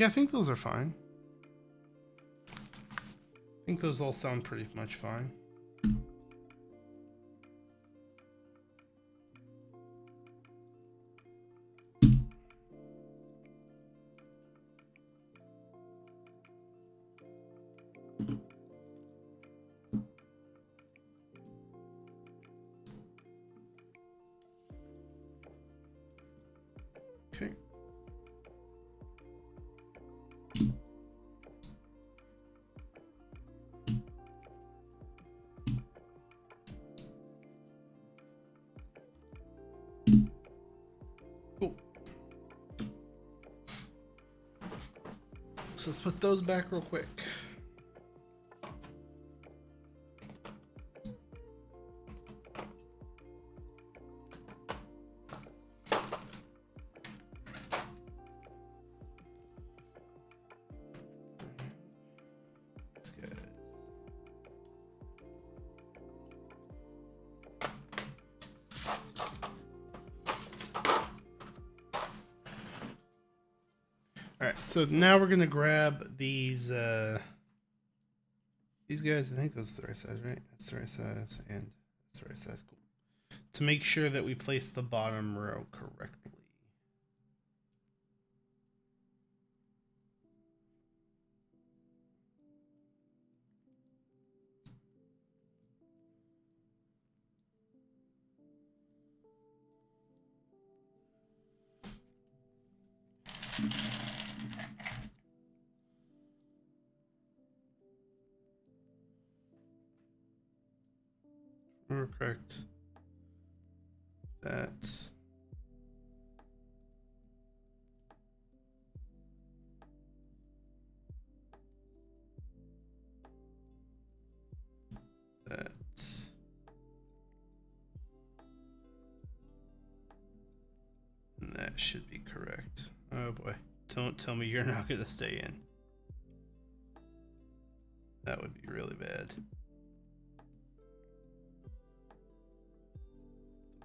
Yeah, I think those are fine. I think those all sound pretty much fine. Okay. Cool. So let's put those back real quick. Alright, so now we're gonna grab these guys. I think those are the right size, right? That's the right size, and that's the right size. Cool. To make sure that we place the bottom row correctly. Correct. That. That. And that should be correct. Oh boy. Don't tell me you're not going to stay in. That would be really bad.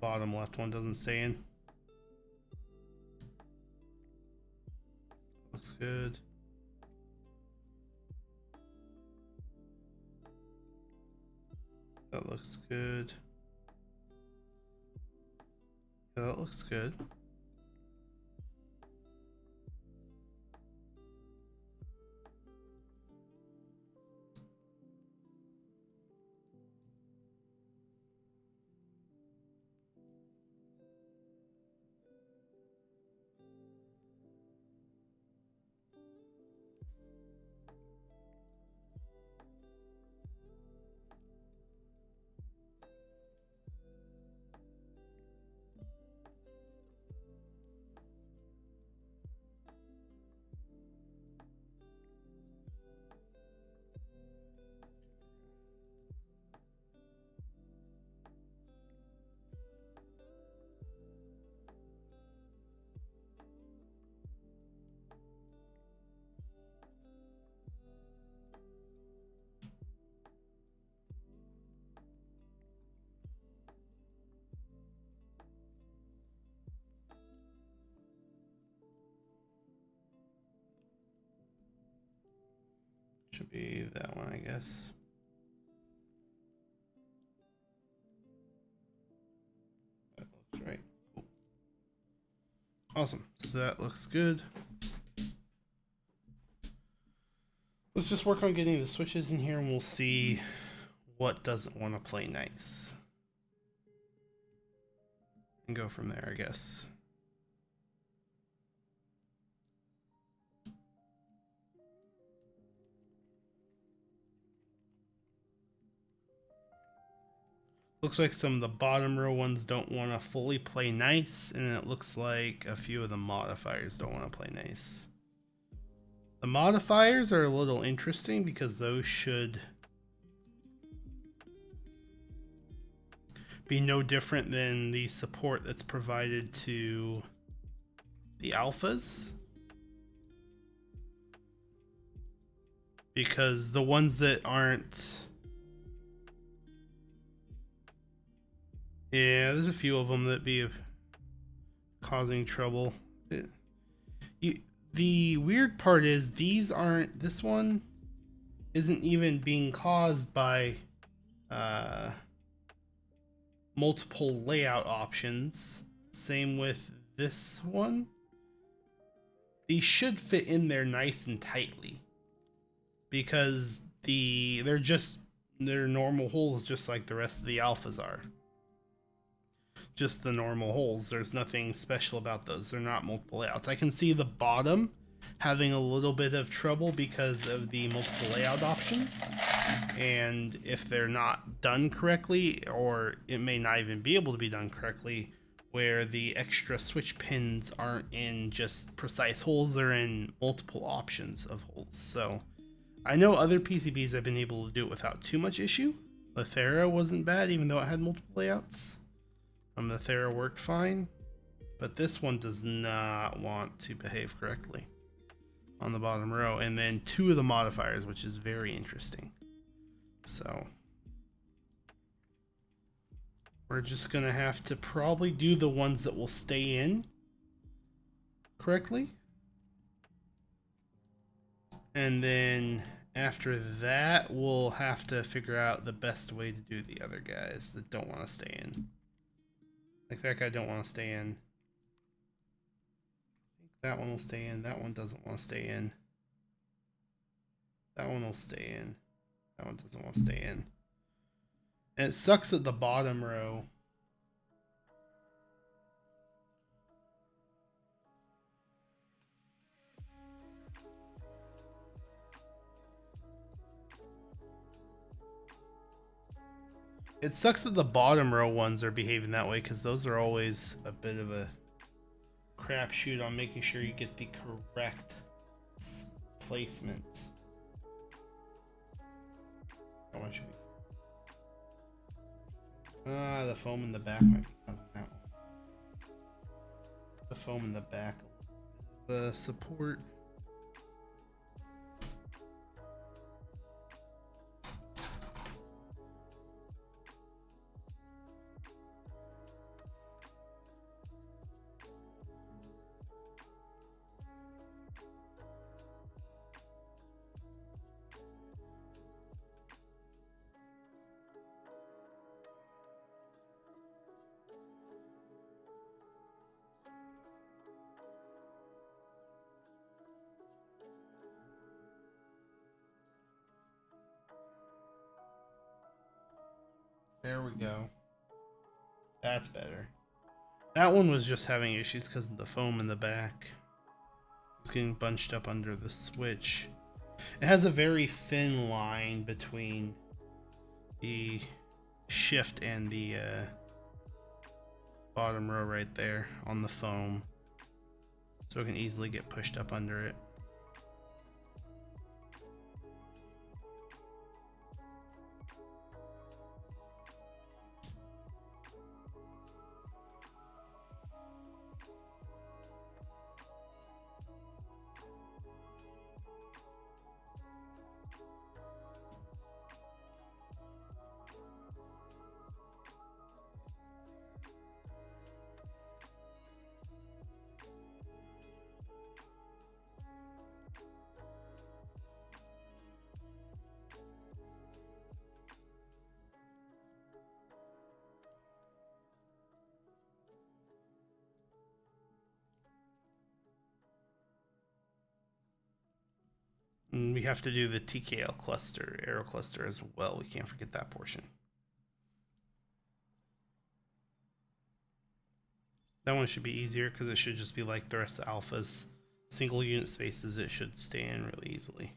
Bottom left one doesn't stay in. Looks good. That looks good. Yeah, that looks good. Should be that one, I guess. That looks right. Cool. Awesome. So that looks good. Let's just work on getting the switches in here and we'll see what doesn't want to play nice. And go from there, I guess. Looks like some of the bottom row ones don't want to fully play nice, and it looks like a few of the modifiers don't want to play nice. The modifiers are a little interesting because those should be no different than the support that's provided to the alphas. Because the ones that aren't... Yeah, there's a few of them that be causing trouble. The weird part is these aren't, this one isn't even being caused by multiple layout options. Same with this one. These should fit in there nice and tightly because they're normal holes just like the rest of the alphas are. Just the normal holes. There's nothing special about those. They're not multiple layouts. I can see the bottom having a little bit of trouble because of the multiple layout options, and if they're not done correctly, or it may not even be able to be done correctly, where the extra switch pins aren't in just precise holes, they're in multiple options of holes. So I know other PCBs have been able to do it without too much issue. The Thera wasn't bad even though it had multiple layouts. The Thera worked fine, but this one does not want to behave correctly on the bottom row, and then two of the modifiers, which is very interesting. So we're just gonna have to probably do the ones that will stay in correctly, and then after that we'll have to figure out the best way to do the other guys that don't want to stay in. Like that guy don't want to stay in. That one will stay in. That one doesn't want to stay in. That one will stay in. That one doesn't want to stay in. And it sucks at the bottom row. It sucks that the bottom row ones are behaving that way because those are always a bit of a crapshoot on making sure you get the correct placement. That one should be. The foam in the back might be causing that one. The foam in the back. The support. There we go. That's better. That one was just having issues because of the foam in the back. It's getting bunched up under the switch. It has a very thin line between the shift and the bottom row right there on the foam. So it can easily get pushed up under it. And we have to do the TKL cluster, arrow cluster as well. We can't forget that portion. That one should be easier because it should just be like the rest of the alphas. Single unit spaces, it should stay in really easily.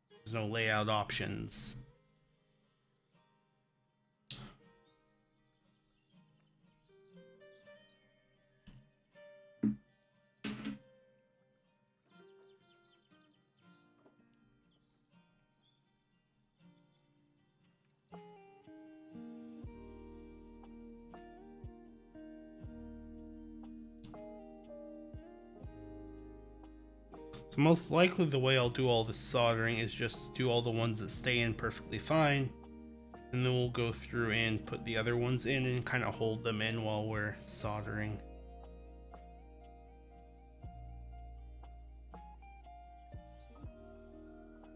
There's no layout options. So most likely the way I'll do all this soldering is just do all the ones that stay in perfectly fine, and then we'll go through and put the other ones in and kind of hold them in while we're soldering.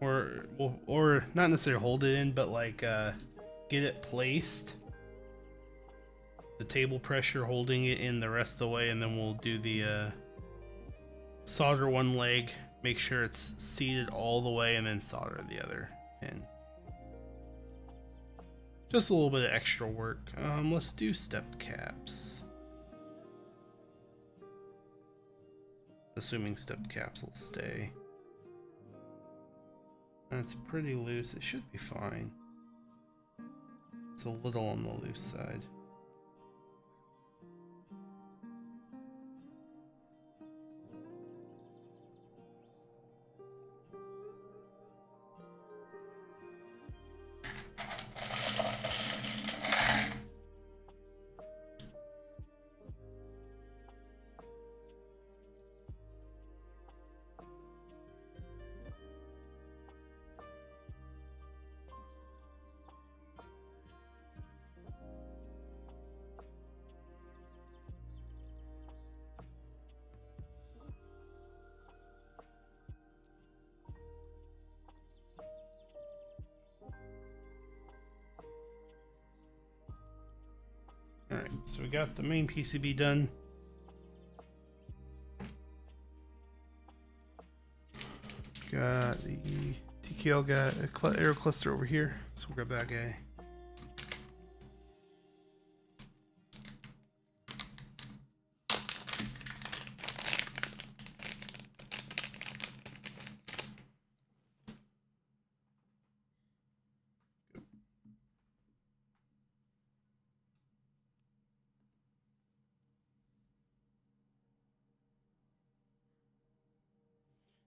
or not necessarily hold it in, but like get it placed. The table pressure holding it in the rest of the way, and then we'll do the solder one leg, make sure it's seated all the way, and then solder the other pin. Just a little bit of extra work. Let's do stepped caps. Assuming stepped caps will stay. It's pretty loose, it should be fine. It's a little on the loose side. Alright, so we got the main PCB done. Got the TKL, got a aero cluster over here, so we'll grab that guy.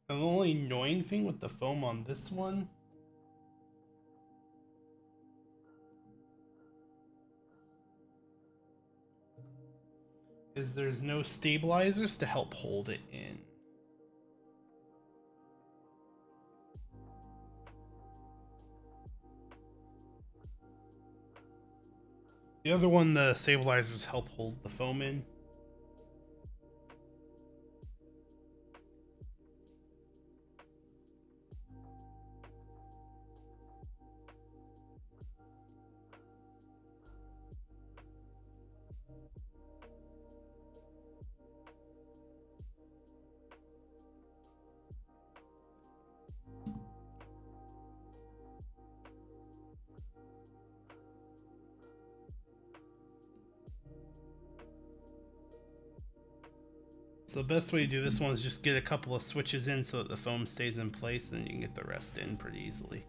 The only annoying thing with the foam on this one is there's no stabilizers to help hold it in. The other one, the stabilizers help hold the foam in. So the best way to do this one is just get a couple of switches in so that the foam stays in place, and then you can get the rest in pretty easily.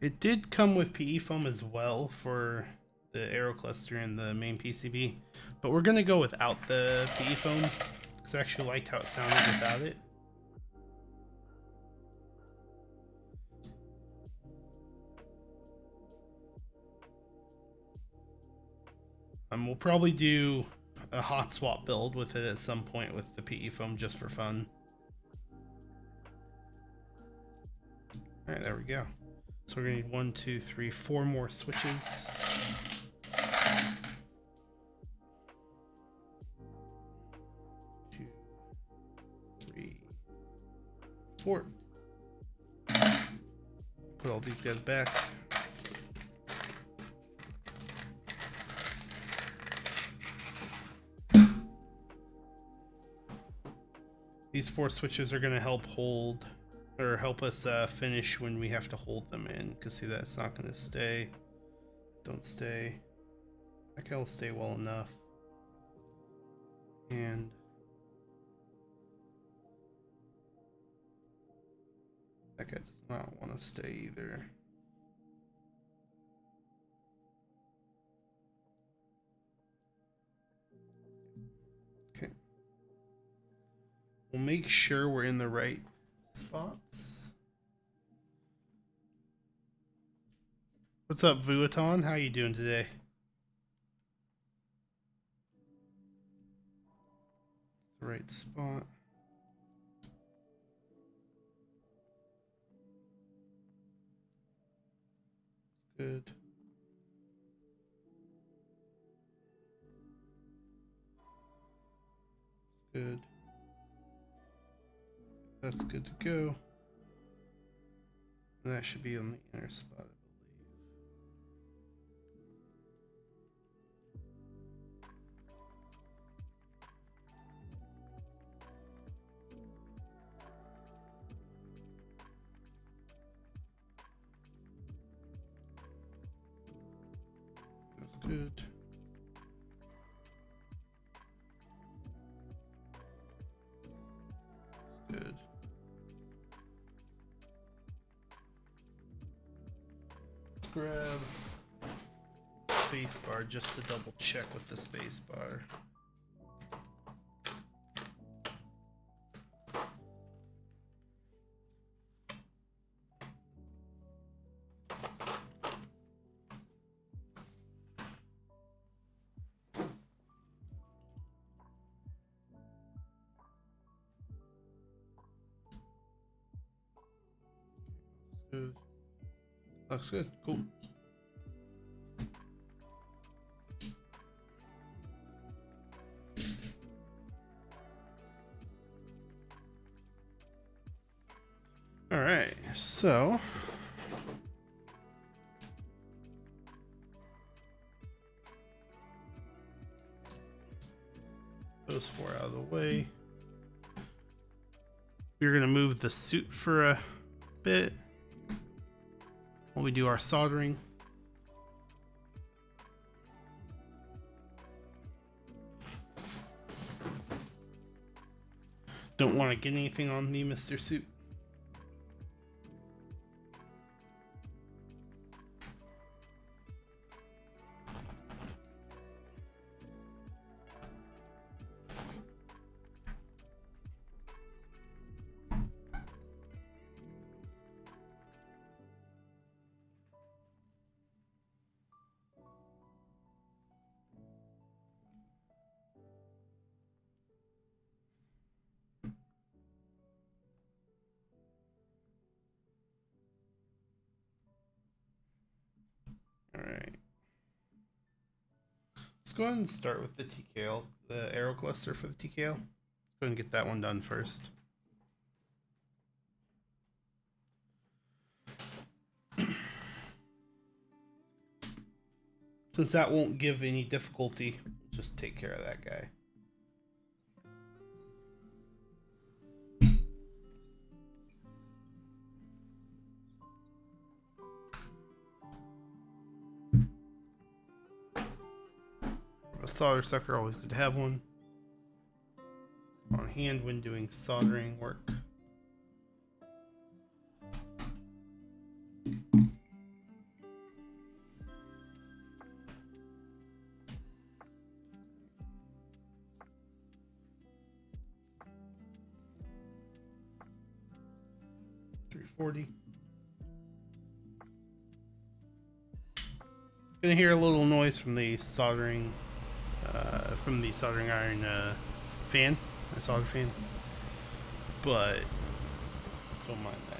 It did come with PE foam as well for the aero cluster and the main PCB, but we're gonna go without the PE foam because I actually liked how it sounded without it. We'll probably do a hot swap build with it at some point with the PE foam just for fun. All right, there we go. So we're gonna need 1, 2, 3, 4 more switches. 2, 3, 4. Put all these guys back. These 4 switches are gonna help hold or help us finish when we have to hold them in, because see, that's not going to stay. Don't stay. That guy will stay well enough. And that guy does not want to stay either. Okay. We'll make sure we're in the right spots. What's up, Vuitton? How you doing today? The right spot. Good. Good. That's good to go. And that should be on the inner spot, I believe. That's good. Good. Let's grab spacebar just to double check with the spacebar. Good. Looks good. Cool. All right. So those four out of the way. We're going to move the suit for a bit while we do our soldering. Don't want to get anything on the Mr. Suit. Alright. Let's go ahead and start with the TKL, the arrow cluster for the TKL. Let's go ahead and get that one done first. Since that won't give any difficulty, just take care of that guy. A solder sucker, always good to have one on hand when doing soldering work. .340. Gonna hear a little noise from the soldering iron fan, a solder fan, but don't mind that.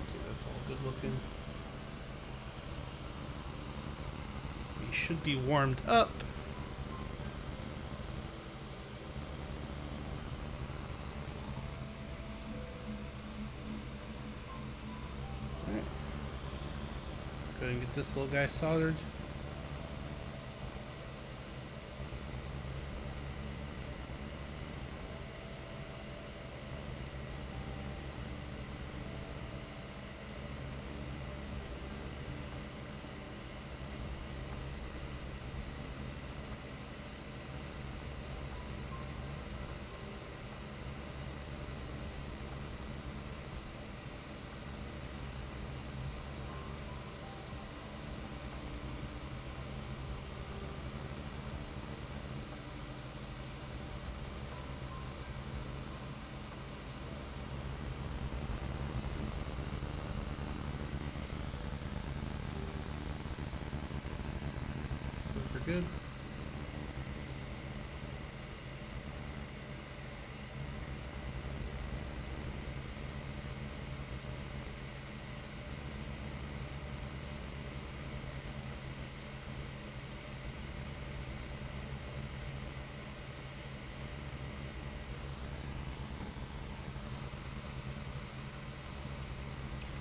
Okay, that's all good looking. We should be warmed up. Go ahead and get this little guy soldered. we're good.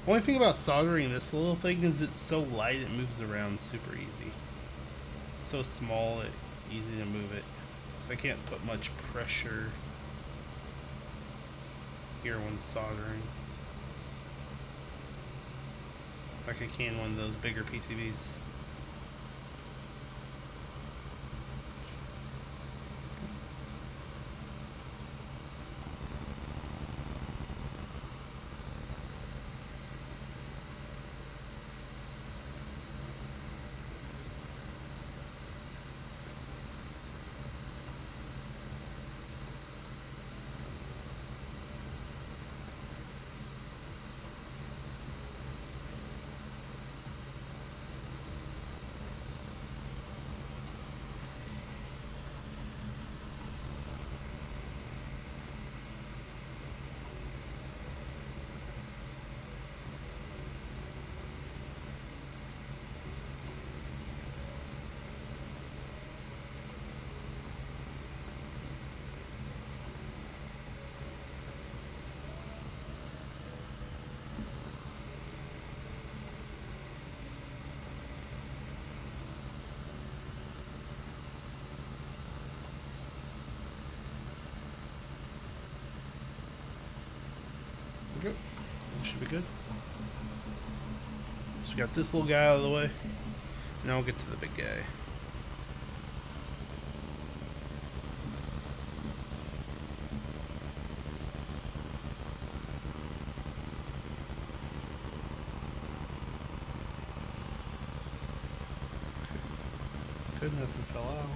Only thing about soldering this little thing is it's so light it moves around super easy. So small, it's easy to move it. So I can't put much pressure here when soldering, like I can one of those bigger PCBs. Good. Should be good. So we got this little guy out of the way. Now we'll get to the big guy. Good, nothing fell out.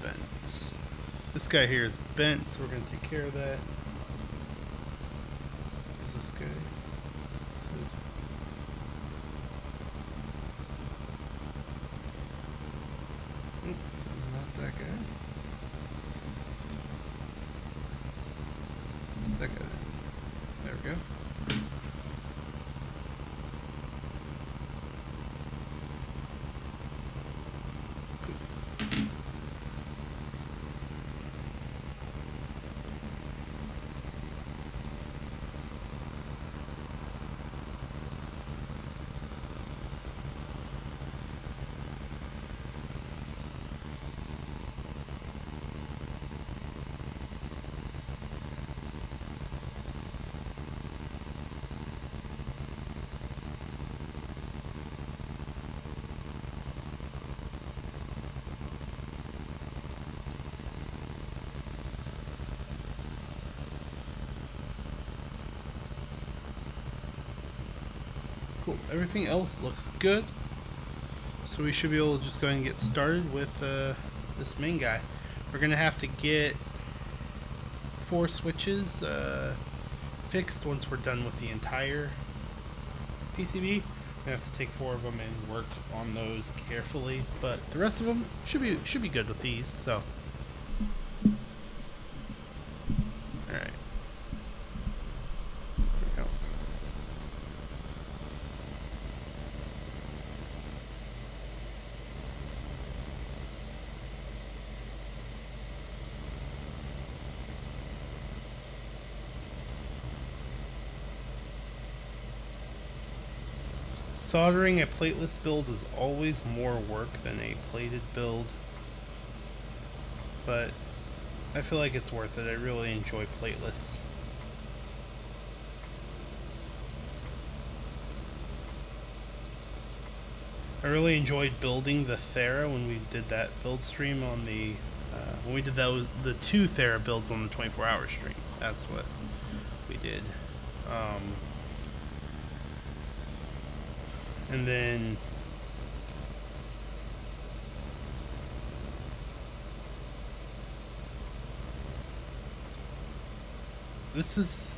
Bent. This guy here is bent, so we're going to take care of that. There's this guy. Not that guy. That guy. There we go. Cool. Everything else looks good. So we should be able to just go ahead and get started with this main guy. We're going to have to get 4 switches fixed once we're done with the entire PCB. We have to take 4 of them and work on those carefully, but the rest of them should be good with these. So, all right. There we go. Soldering a plateless build is always more work than a plated build, but I feel like it's worth it. I really enjoy plateless. I really enjoyed building the Thera when we did that build stream on the when we did the 2 Thera builds on the 24-hour stream. That's what we did. And then this is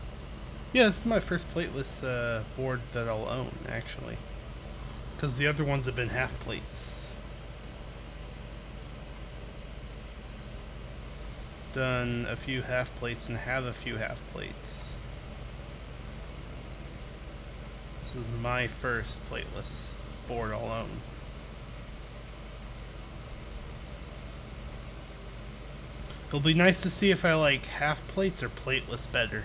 my first plateless board that I'll own, actually, because the other ones have been half plates. Done a few half plates and have a few half plates. This is my first plateless board I'll own. It'll be nice to see if I like half plates or plateless better.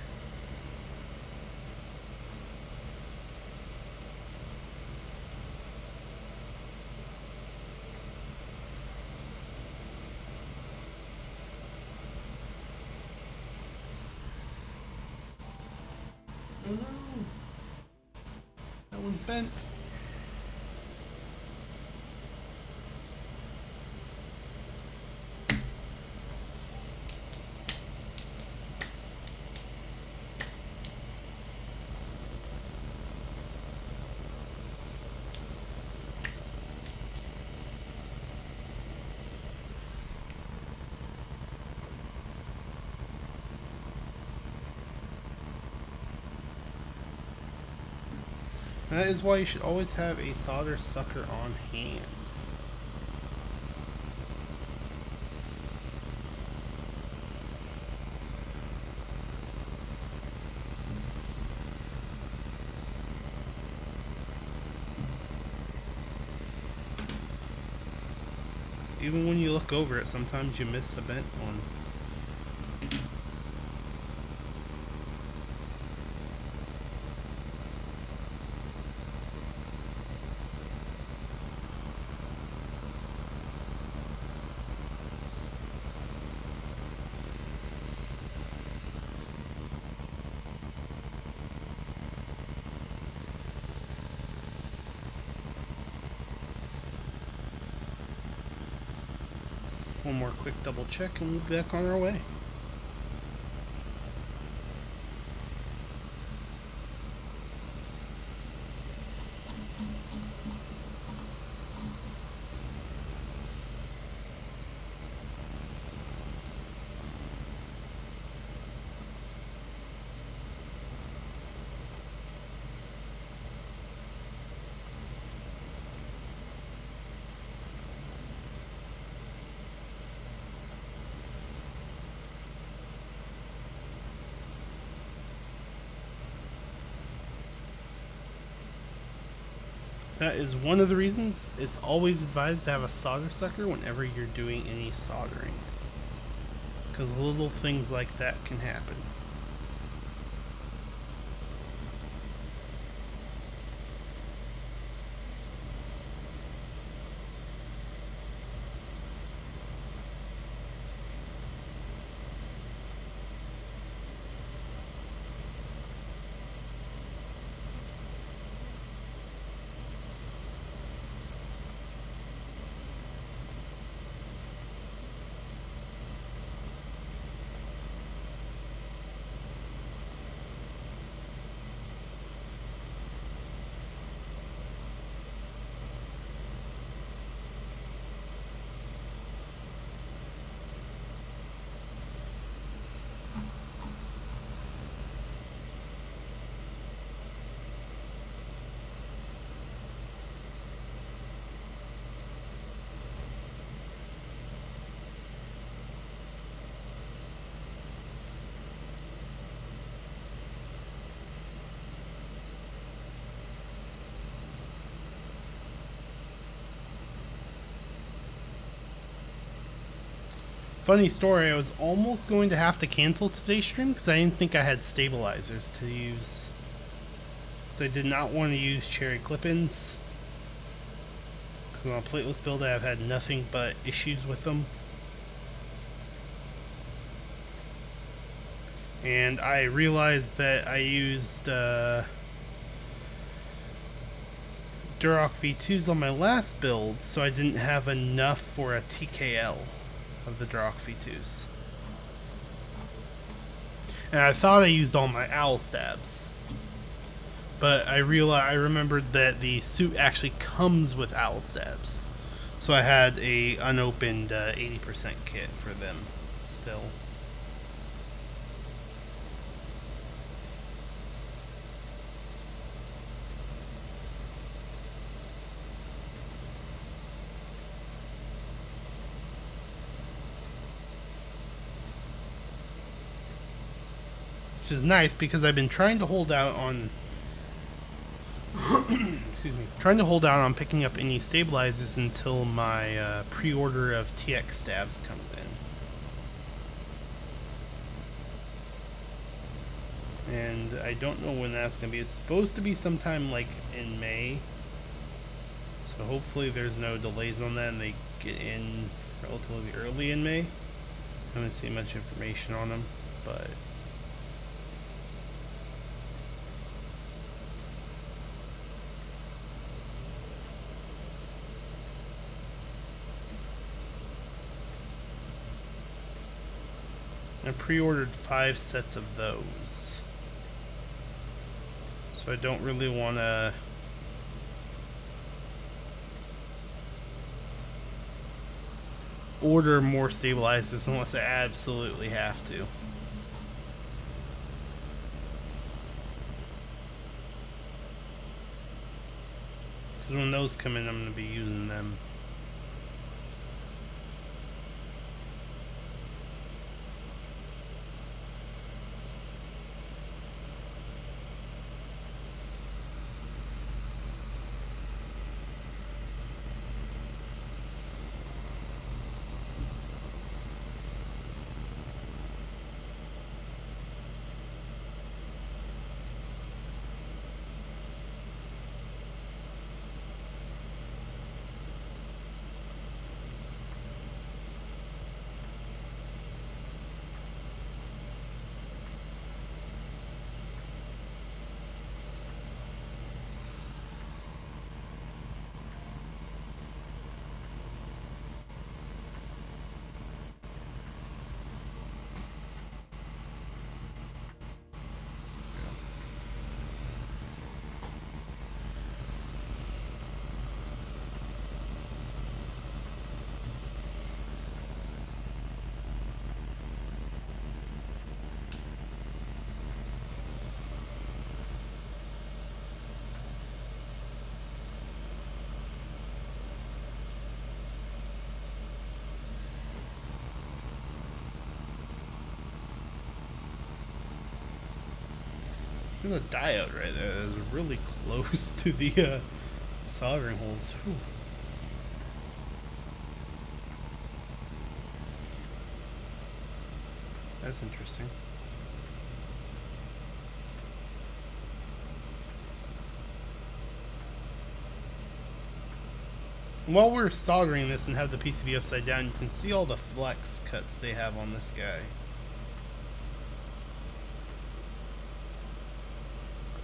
Oh no! That one's bent. That is why you should always have a solder sucker on hand. Even when you look over it, sometimes you miss a bent one. One more quick double check and we'll be back on our way. That is one of the reasons it's always advised to have a solder sucker whenever you're doing any soldering, because little things like that can happen. Funny story, I was almost going to have to cancel today's stream because I didn't think I had stabilizers to use. So I did not want to use cherry clip-ins. Because on a plateless build I've had nothing but issues with them. And I realized that I used Duroc V2s on my last build, so I didn't have enough for a TKL of the Duroc V2s. And I thought I used all my Owlstabs. But I remembered that the suit actually comes with Owlstabs. So I had a unopened 80% kit for them still. Which is nice because I've been trying to hold out on excuse me, trying to hold out on picking up any stabilizers until my pre-order of TX stabs comes in. And I don't know when that's going to be. It's supposed to be sometime like in May. So hopefully there's no delays on that and they get in relatively early in May. I haven't seen much information on them, but I pre-ordered 5 sets of those, so I don't really want to order more stabilizers unless I absolutely have to. Because when those come in, I'm going to be using them. There's a diode right there that's really close to the soldering holes. Whew. That's interesting. While we're soldering this and have the PCB upside down, you can see all the flex cuts they have on this guy.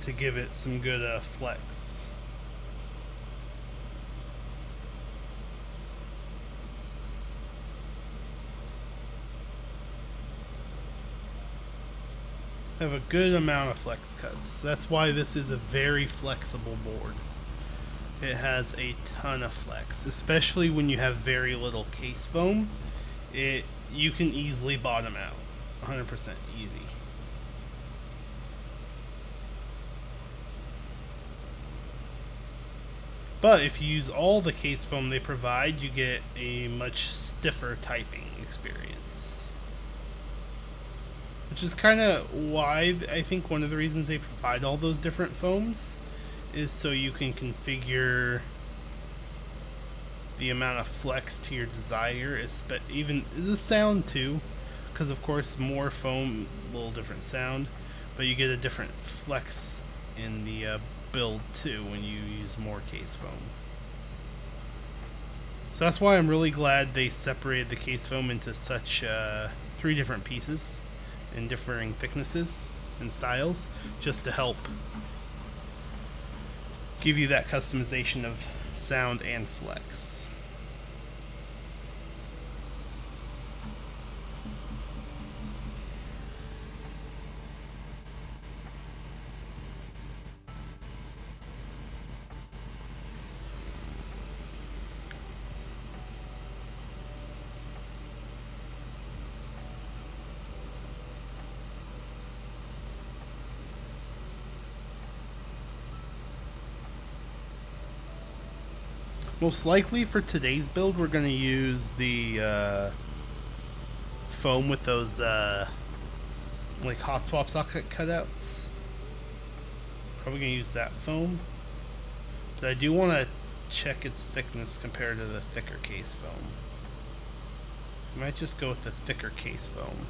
To give it some good flex. Have a good amount of flex cuts. That's why this is a very flexible board. It has a ton of flex, especially when you have very little case foam. You can easily bottom out, 100% easy. But if you use all the case foam they provide, you get a much stiffer typing experience. Which is kind of why I think one of the reasons they provide all those different foams is so you can configure the amount of flex to your desire, even the sound too, because of course more foam, a little different sound, but you get a different flex in the build too when you use more case foam. So that's why I'm really glad they separated the case foam into such 3 different pieces in differing thicknesses and styles, just to help give you that customization of sound and flex. Most likely for today's build, we're going to use the foam with those like hot swap socket cutouts. Probably going to use that foam. But I do want to check its thickness compared to the thicker case foam. I might just go with the thicker case foam.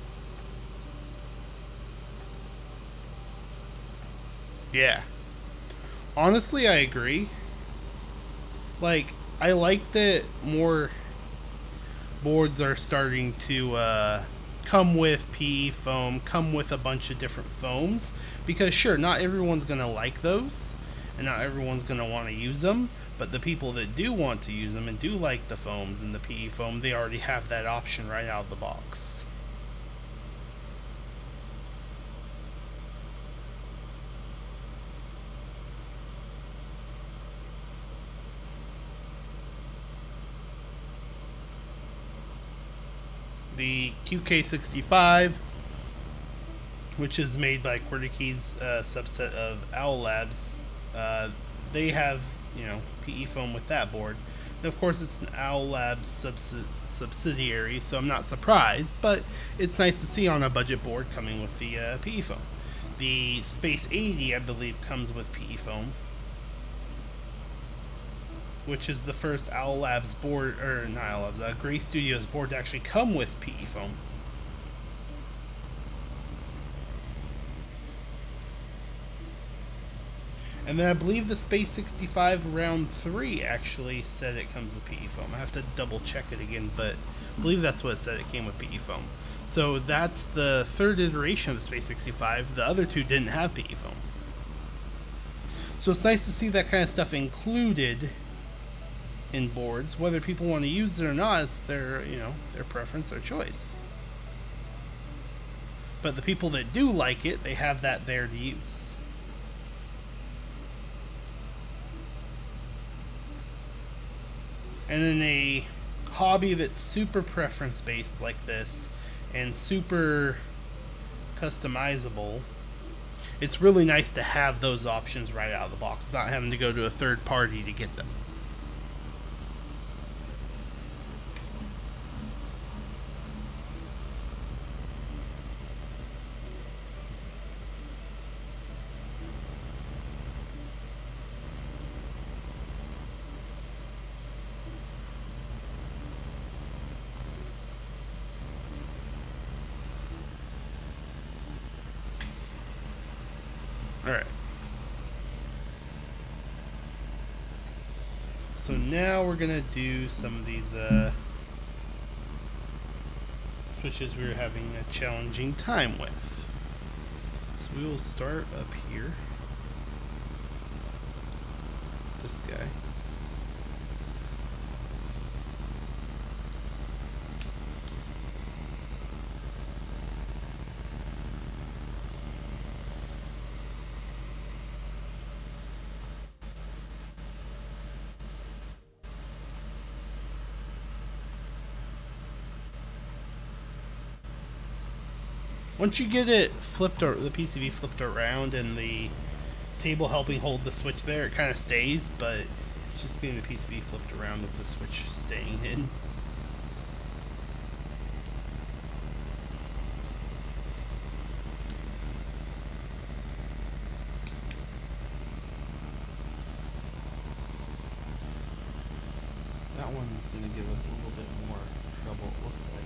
Yeah. Honestly, I agree. Like, I like that more boards are starting to come with PE foam, come with a bunch of different foams, because sure, not everyone's going to like those, and not everyone's going to want to use them, but the people that do want to use them and do like the foams and the PE foam, they already have that option right out of the box. The QK65, which is made by Quirtiky's subset of Owlstabs, they have, you know, PE foam with that board. And of course, it's an Owlstabs subsidiary, so I'm not surprised, but it's nice to see on a budget board coming with the PE foam. The Space80, I believe, comes with PE foam, which is the first Owlstabs board, or not Owlstabs, Gray Studios board to actually come with PE foam. And then I believe the Space 65 Round 3 actually said it comes with PE foam. I have to double check it again, but I believe that's what it said, it came with PE foam. So that's the 3rd iteration of the Space 65. The other 2 didn't have PE foam. So it's nice to see that kind of stuff included in boards. Whether people want to use it or not is their, you know, their preference, their choice. But the people that do like it, they have that there to use. And in a hobby that's super preference based like this and super customizable, it's really nice to have those options right out of the box, not having to go to a third party to get them. Alright. So now we're going to do some of these switches we were having a challenging time with. So we will start up here. This guy. Once you get it flipped, or the PCB flipped around and the table helping hold the switch there, it kind of stays, but it's just getting the PCB flipped around with the switch staying in. That one's going to give us a little bit more trouble, it looks like.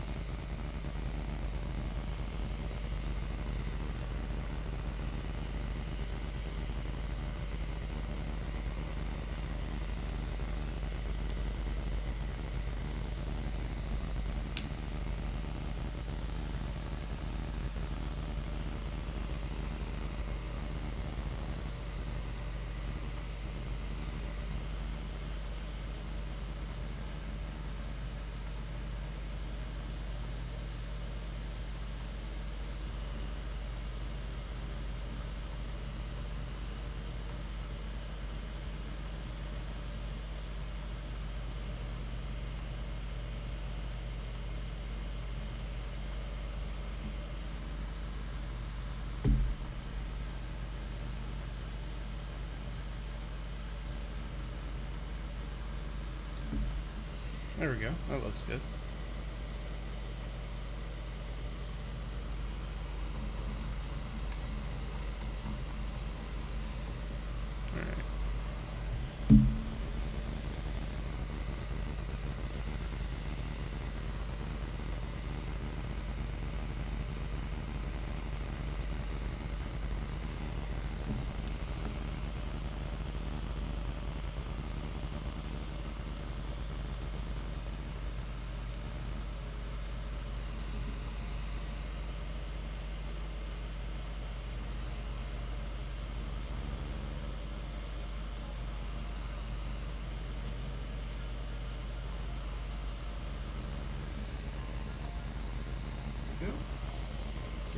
There we go. That looks good.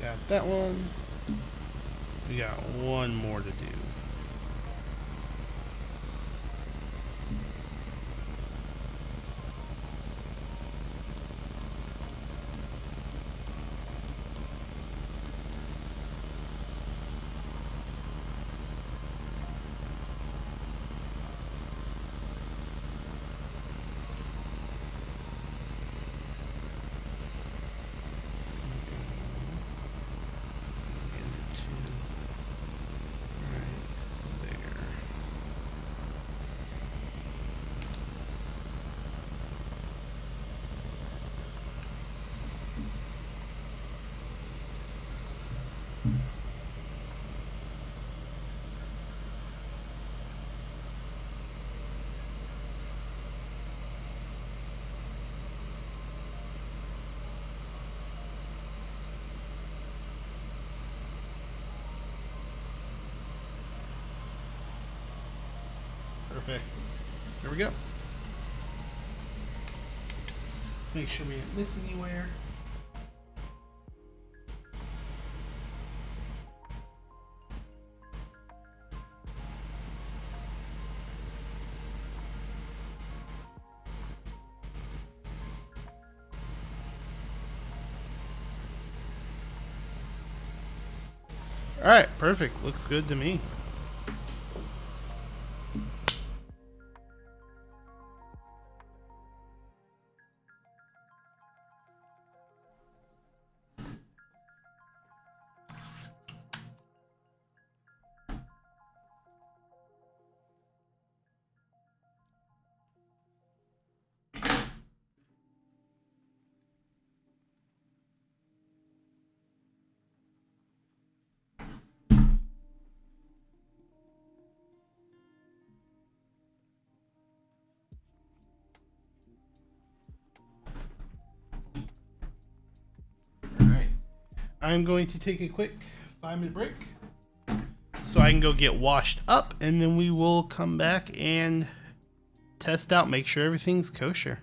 Got that one. We got one more to do. Perfect. There we go. Make sure we didn't miss anywhere. All right, perfect. Looks good to me. I'm going to take a quick 5-minute break so I can go get washed up, and then we will come back and test out, make sure everything's kosher.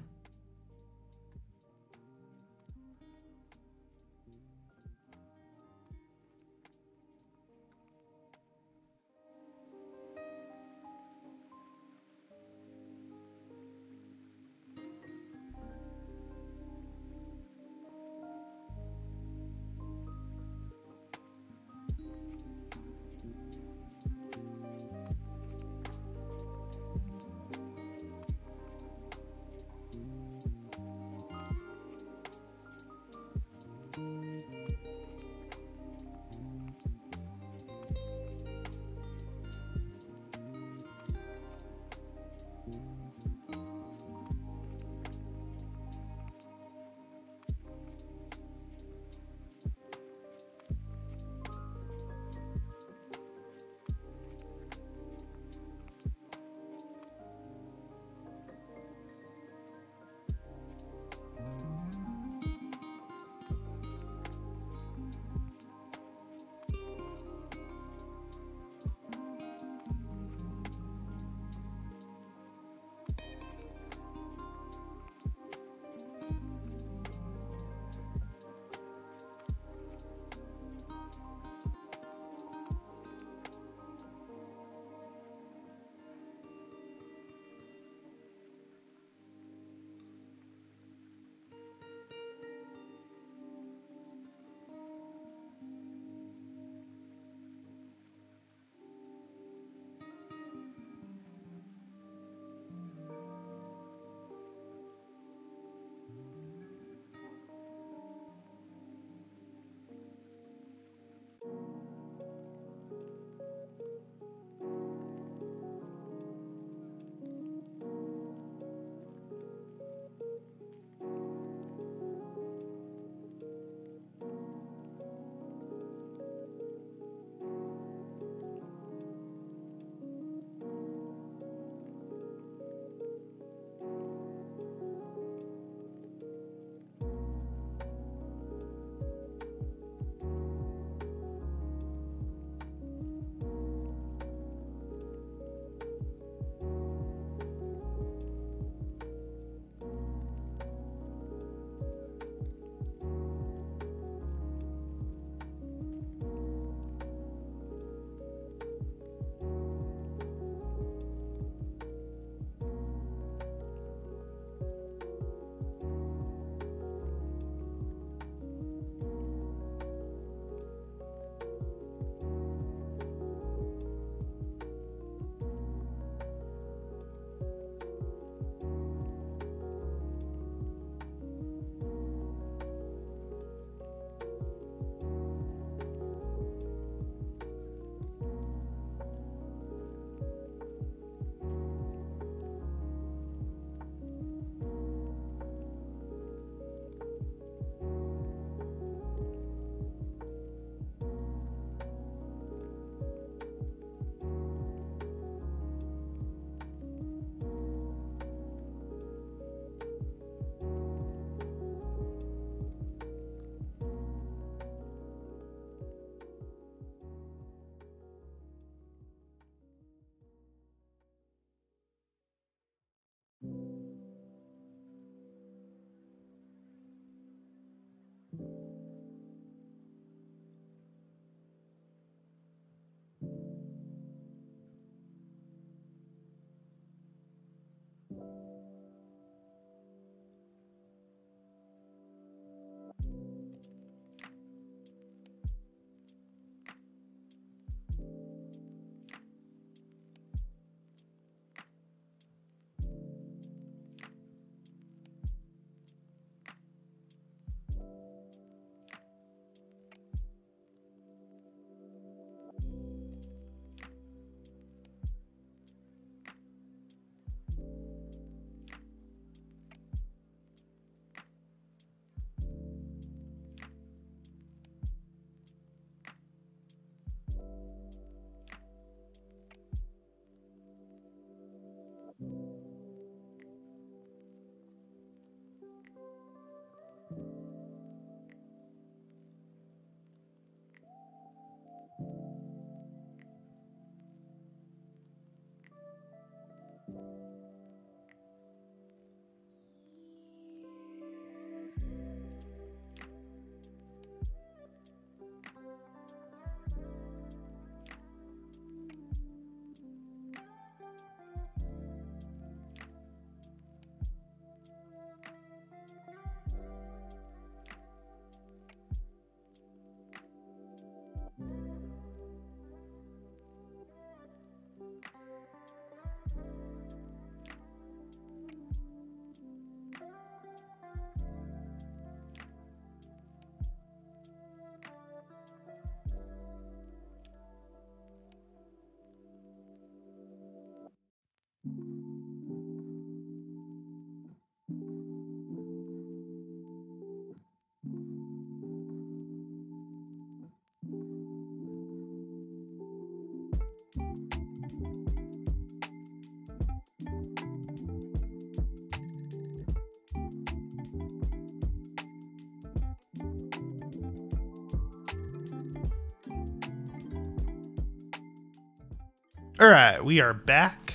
Alright, we are back.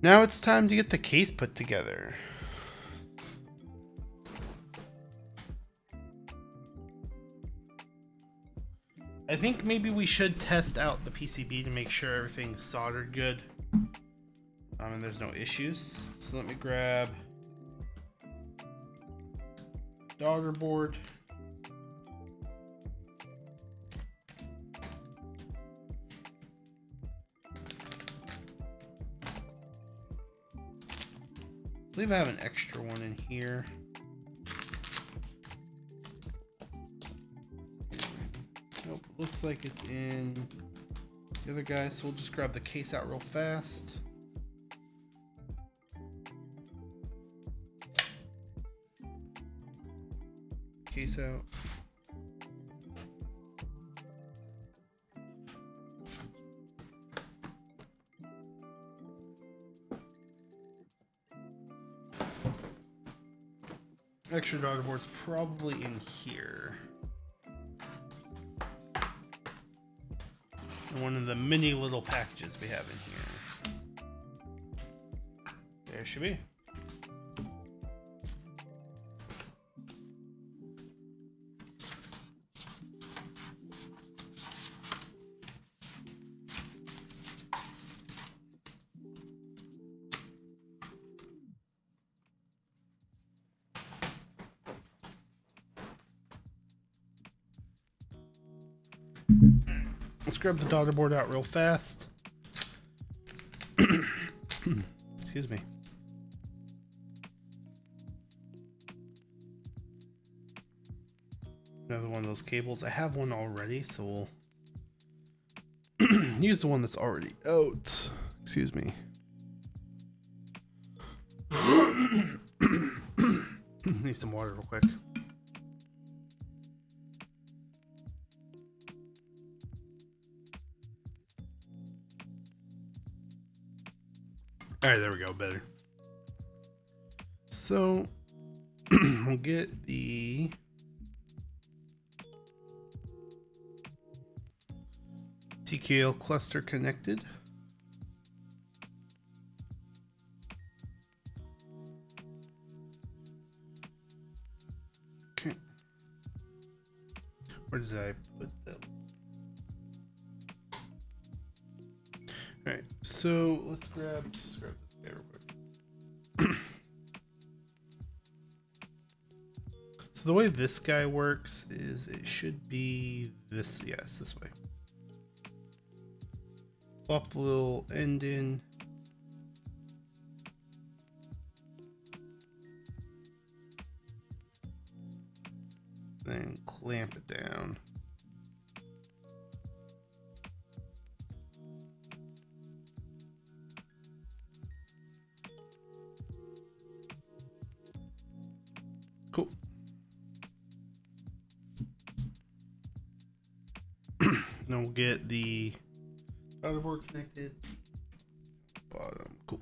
Now it's time to get the case put together. I think maybe we should test out the PCB to make sure everything's soldered good. And there's no issues. So let me grab daughter board. I believe I have an extra one in here. Nope, looks like it's in the other guy, so we'll just grab the case out real fast. Case out. Extra daughter board's probably in here. And one of the many little packages we have in here. There it should be. Let's grab the daughter board out real fast. Excuse me. Another one of those cables. I have one already, so we'll use the one that's already out. Excuse me. Need some water real quick. All right, there we go, better. So we'll get the TKL cluster connected. Okay. Where did I put that? All right, so let's grab this guy real quick. So the way this guy works is it should be this, yes, this way. Plop the little end in. Then clamp it down. Cool. Then we'll get the motherboard connected. Bottom. Cool.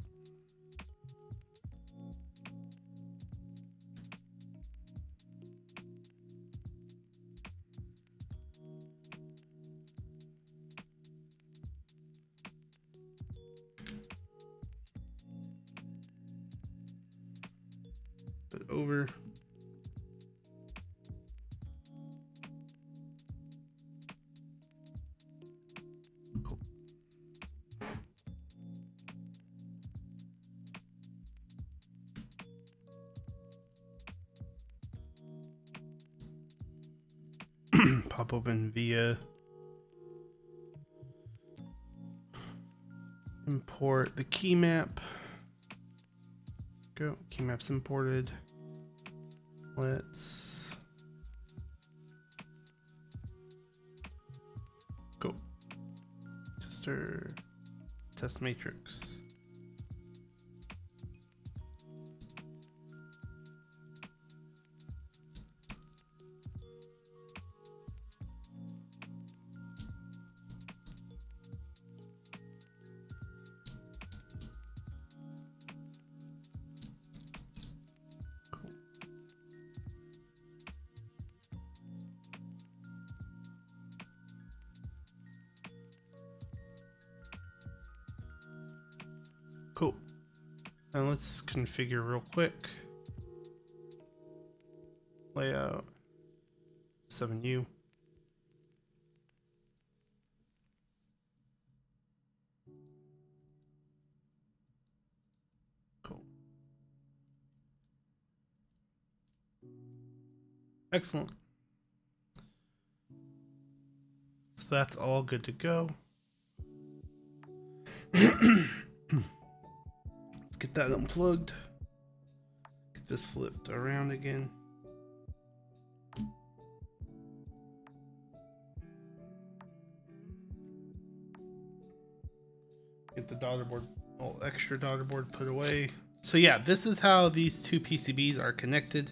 Put it over. Pop open via import the key map. Go, key maps imported. Let's go. Tester, test matrix. Cool. Now let's configure real quick. Layout 7U. Cool. Excellent. So that's all good to go. Let's get that unplugged. Get this flipped around again. Get the daughter board, extra daughter board put away. So yeah, this is how these two PCBs are connected.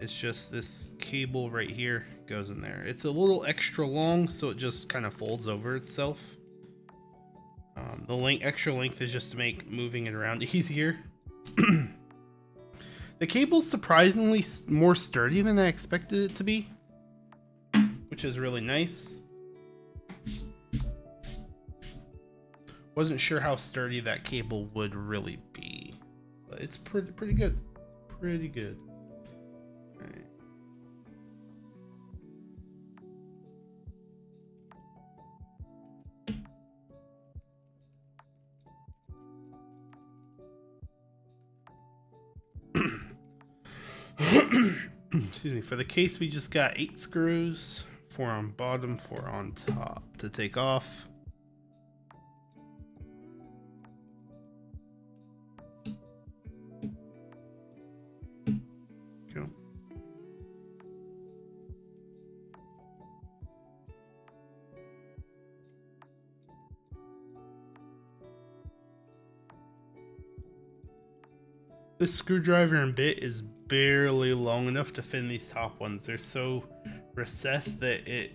It's just this cable right here goes in there. It's a little extra long, so it just kind of folds over itself. The extra length is just to make moving it around easier. The cable's surprisingly more sturdy than I expected it to be, which is really nice. Wasn't sure how sturdy that cable would really be, but it's pretty good. Pretty good. All right. Excuse me. For the case, we just got 8 screws, 4 on bottom, 4 on top to take off. Go. This screwdriver and bit is barely long enough to fit in these top ones. They're so recessed that it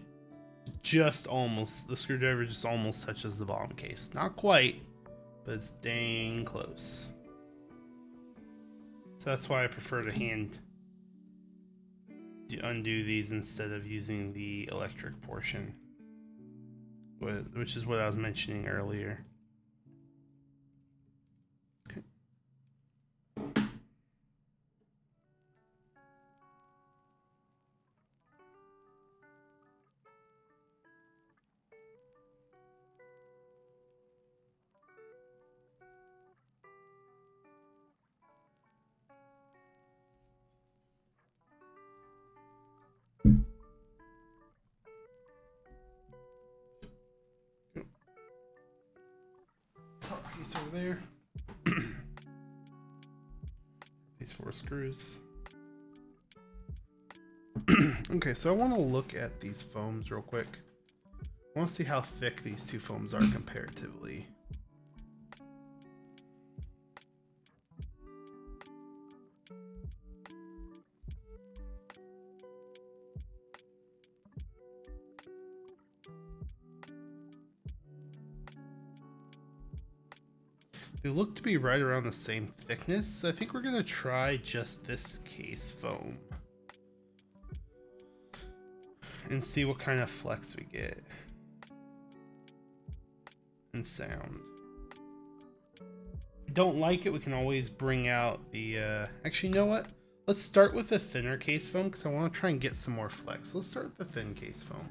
just almost, the screwdriver just almost touches the bottom case. Not quite, but it's dang close. So that's why I prefer to hand undo these instead of using the electric portion, which is what I was mentioning earlier. Okay. Top piece over there. These 4 screws. Okay, so I want to look at these foams real quick. I want to see how thick these two foams are comparatively. They look to be right around the same thickness, so I think we're gonna try just this case foam and see what kind of flex we get and sound. If we don't like it, we can always bring out the actually, you know what, let's start with the thinner case foam because I want to try and get some more flex. Let's start with the thin case foam.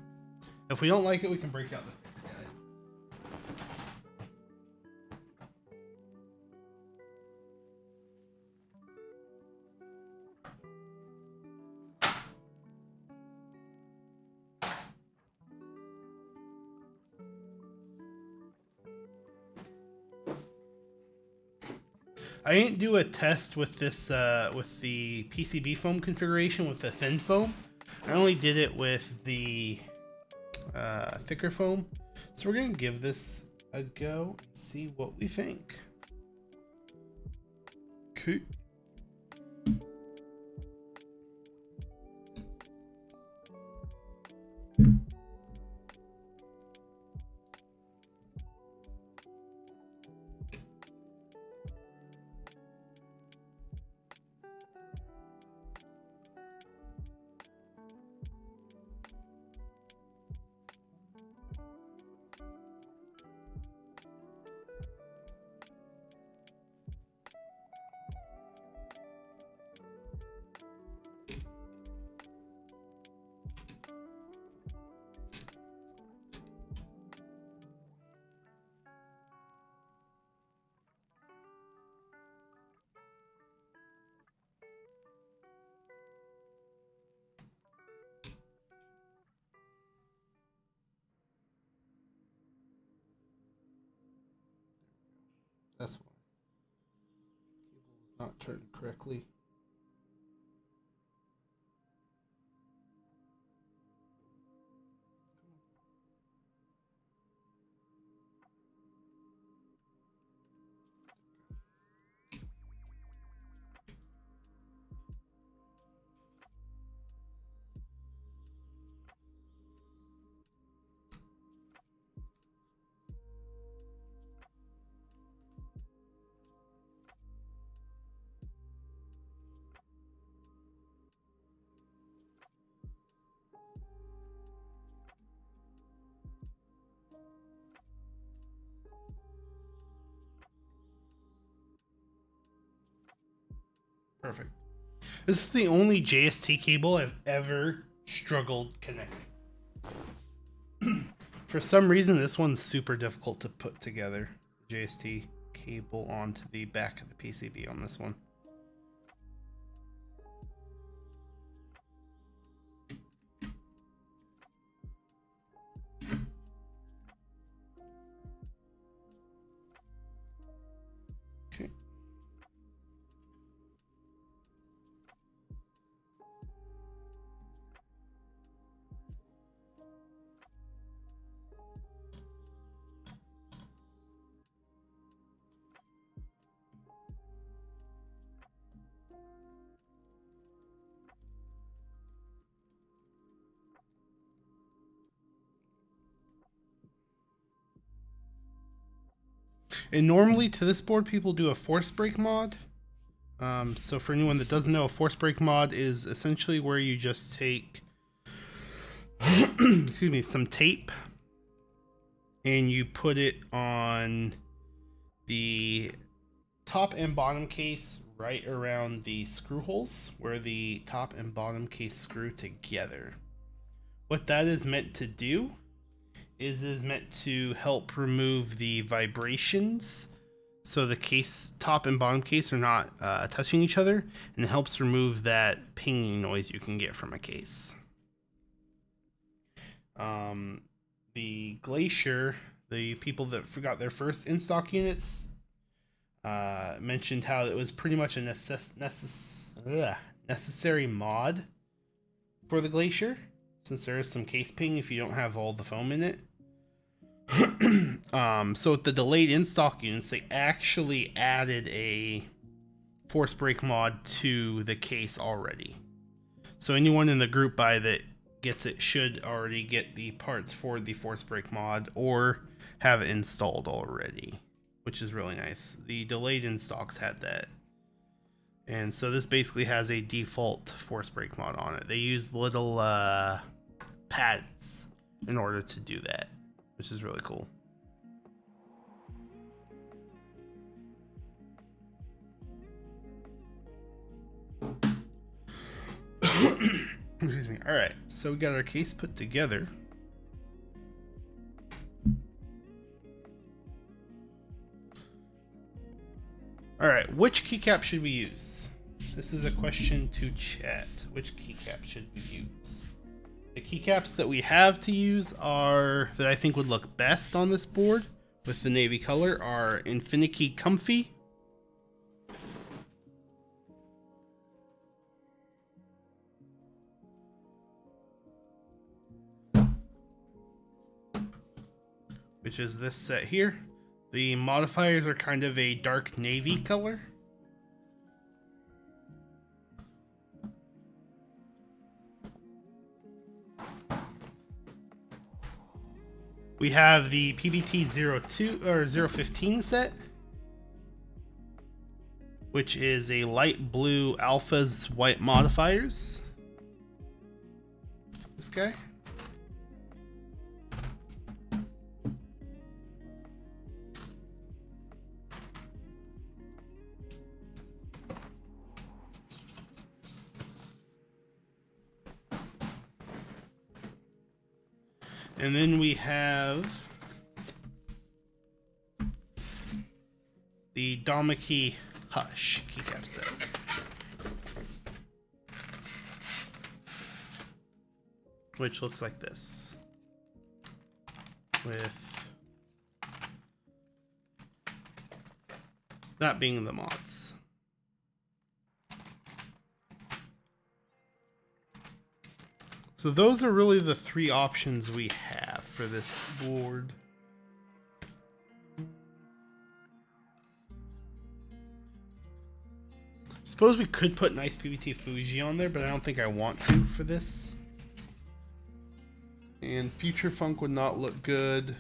If we don't like it, we can break out the thicker guy. I didn't do a test with this with the PCB foam configuration with the thin foam. I only did it with the thicker foam. So we're gonna give this a go and see what we think. Okay. That's why. Cable was not turned correctly. Perfect. This is the only JST cable I've ever struggled connecting. For some reason, this one's super difficult to put together. JST cable onto the back of the PCB on this one. Okay. And normally to this board, people do a force break mod. So for anyone that doesn't know, a force break mod is essentially where you just take, excuse me, some tape and you put it on the top and bottom case right around the screw holes where the top and bottom case screw together. What that is meant to do is meant to help remove the vibrations so the case, top and bottom case, are not touching each other, and it helps remove that pinging noise you can get from a case. The Glacier, the people that forgot their first in-stock units, mentioned how it was pretty much a necessary mod for the Glacier, since there is some case ping if you don't have all the foam in it. So with the delayed in-stock units, they actually added a force break mod to the case already. So anyone in the group buy that gets it should already get the parts for the force break mod or have it installed already, which is really nice. The delayed in-stocks had that. And so this basically has a default force break mod on it. They use little pads in order to do that, which is really cool. Excuse me. All right, so we got our case put together. All right, which keycap should we use? This is a question to chat. Which keycap should we use? The keycaps that we have to use are, that I think would look best on this board with the navy color, are Infinity Comfy, which is this set here. The modifiers are kind of a dark navy color. We have the PBT02 or 015 set, which is a light blue alphas white modifiers. This guy. And then we have the Dampening Hush keycap set. Which looks like this. With That being the mods. So those are really the three options we have for this board. Suppose we could put nice PBT Fuji on there, but I don't think I want to for this. And Future Funk would not look good.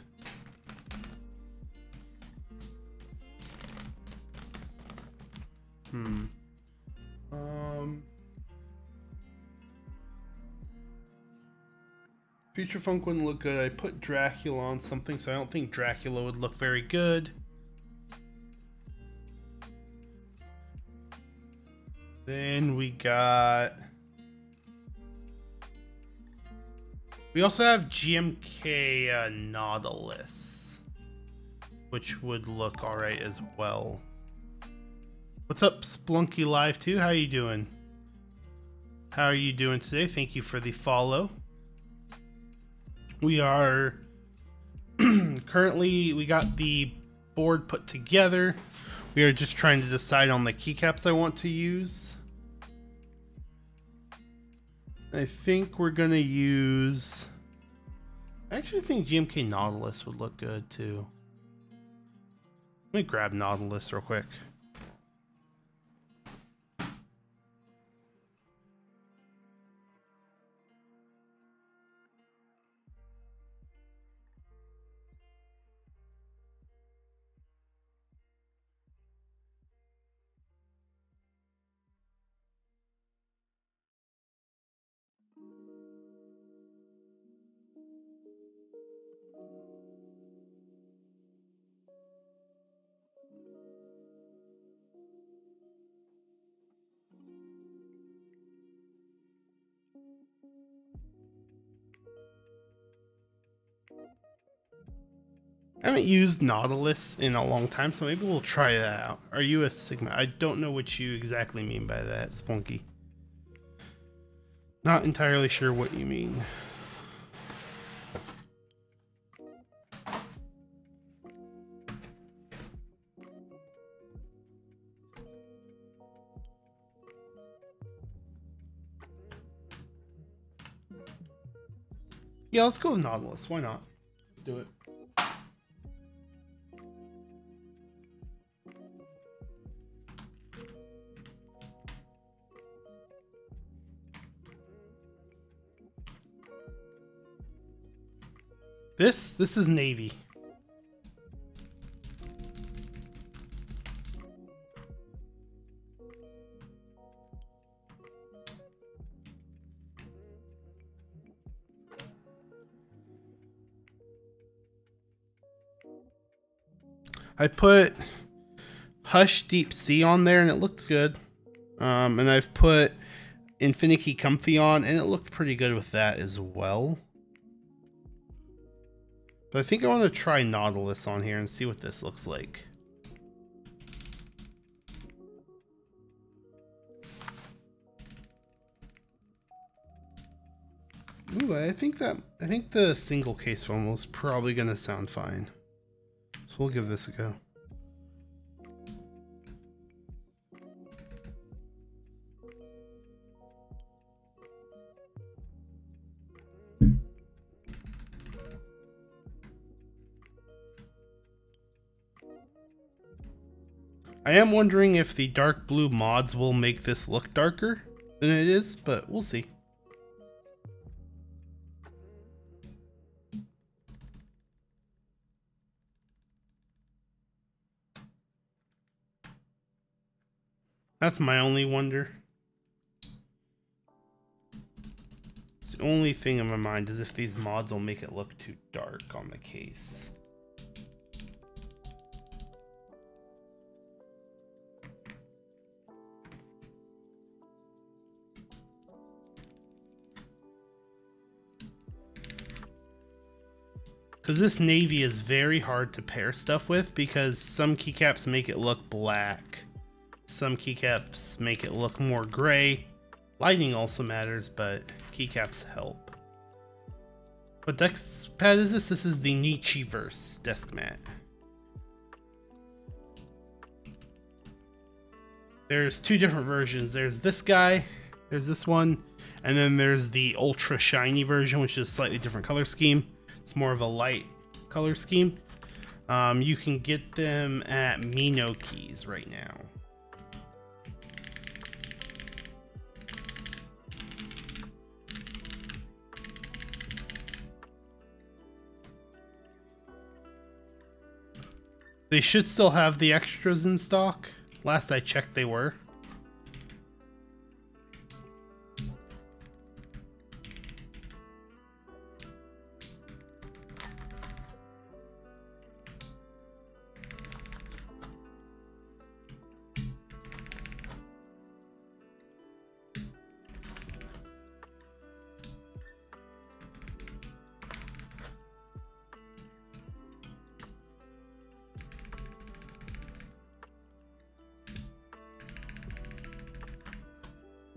Future Funk wouldn't look good. I put Dracula on something, so I don't think Dracula would look very good. Then we also have GMK Nautilus, which would look alright as well. What's up, Splunky Live 2? How are you doing? How are you doing today? Thank you for the follow. We are currently, we got the board put together. We are just trying to decide on the keycaps I want to use. I think we're gonna use, I actually think GMK Nautilus would look good too. Let me grab Nautilus real quick. I haven't used Nautilus in a long time, so maybe we'll try that out. Are you a Sigma? I don't know what you exactly mean by that, Spunky. Not entirely sure what you mean. Yeah, let's go with Nautilus. Why not? Let's do it. This is navy. I put Hush Deep Sea on there and it looks good. And I've put Infinity Comfy on and it looked pretty good with that as well. But I think I want to try Nautilus on here and see what this looks like. Ooh, I think the single case foam was probably gonna sound fine. So we'll give this a go. I am wondering if the dark blue mods will make this look darker than it is, but we'll see. That's my only wonder. It's the only thing in my mind is if these mods will make it look too dark on the case. Because this navy is very hard to pair stuff with because some keycaps make it look black. Some keycaps make it look more gray. Lighting also matters, but keycaps help. What Deskmat is this? This is the Nichiverse Deskmat. There's two different versions. There's this guy, there's this one, and then there's the ultra shiny version, which is a slightly different color scheme. It's more of a light color scheme. You can get them at Minokeys right now. They should still have the extras in stock. Last I checked, they were.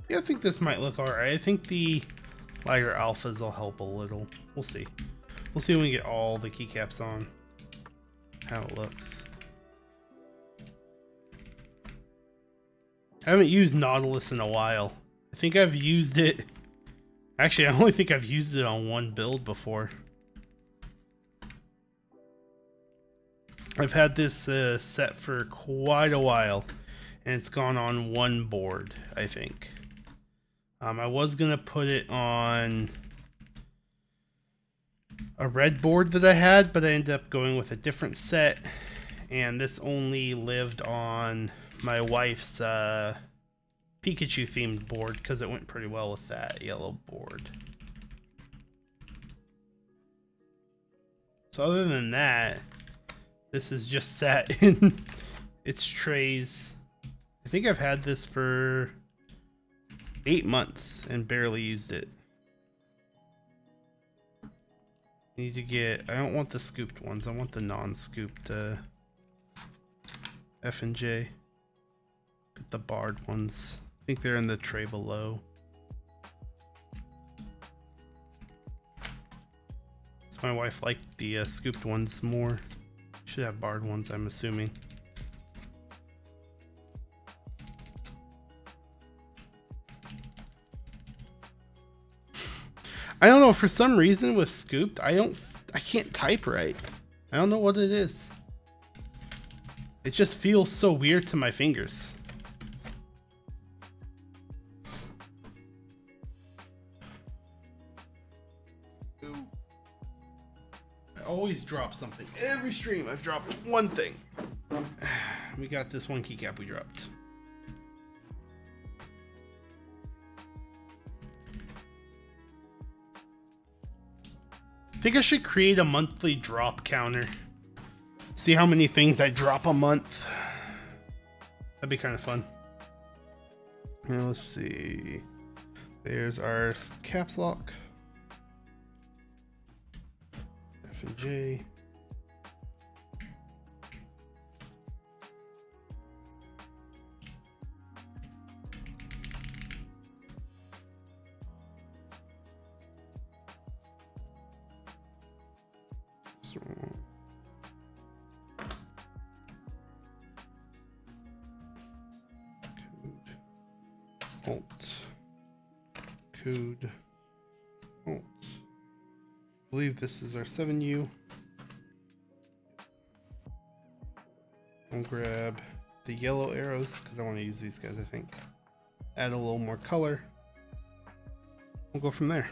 Yeah, I think this might look alright. I think the lighter alphas will help a little. We'll see. We'll see when we get all the keycaps on. How it looks. I haven't used Nautilus in a while. I think I've used it... Actually, I only think I've used it on one build before. I've had this set for quite a while. And it's gone on one board, I think. I was going to put it on a red board that I had, but I ended up going with a different set. And this only lived on my wife's Pikachu themed board because it went pretty well with that yellow board. So other than that, this is just sat in its trays. I think I've had this for 8 months and barely used it. Need to get... I don't want the scooped ones. I want the non-scooped F and J. Get the barred ones. I think they're in the tray below. Does my wife like the scooped ones more? Should have barred ones, I'm assuming. I don't know, for some reason with scooped, I can't type right. I don't know what it is. It just feels so weird to my fingers. I always drop something. Every stream I've dropped one thing. We got this one keycap we dropped. I think I should create a monthly drop counter. See how many things I drop a month. That'd be kind of fun. Now let's see. There's our caps lock. F and J. Code Alt. I believe this is our 7U. I'll grab the yellow arrows because I want to use these guys, I think. Add a little more color. We'll go from there.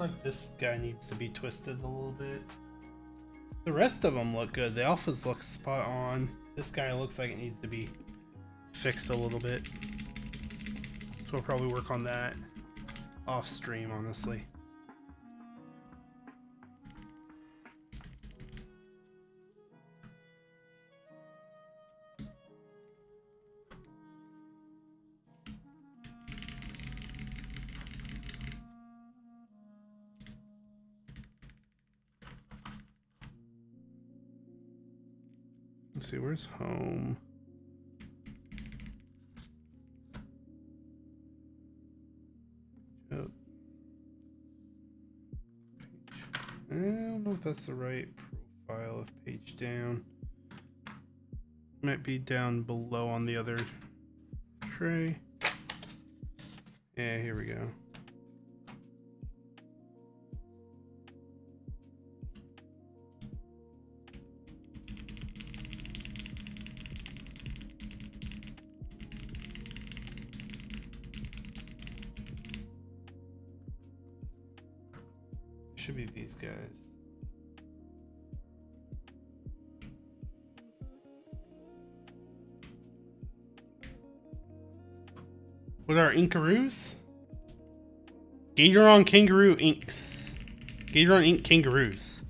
Like this guy needs to be twisted a little bit. The rest of them look good. The alphas look spot on. This guy looks like it needs to be fixed a little bit. So we'll probably work on that off stream, honestly. Let's see, where's home? Oh. I don't know if that's the right profile of page down. Might be down below on the other tray. Yeah, here we go. Should be these guys. What are Inkaroos? Gateron Kangaroo inks. Gateron ink Kangaroos.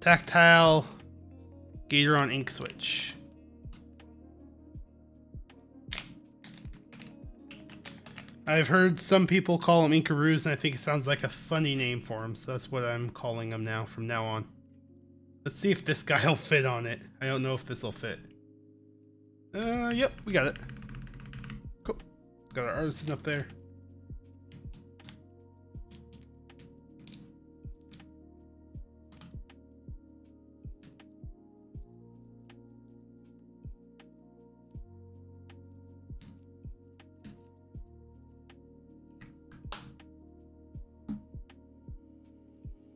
Tactile Gateron ink switch. I've heard some people call them Inkaroos, and I think it sounds like a funny name for them, so that's what I'm calling them now from now on. Let's see if this guy will fit on it. I don't know if this will fit. Yep, we got it. Cool. Got our artisan up there.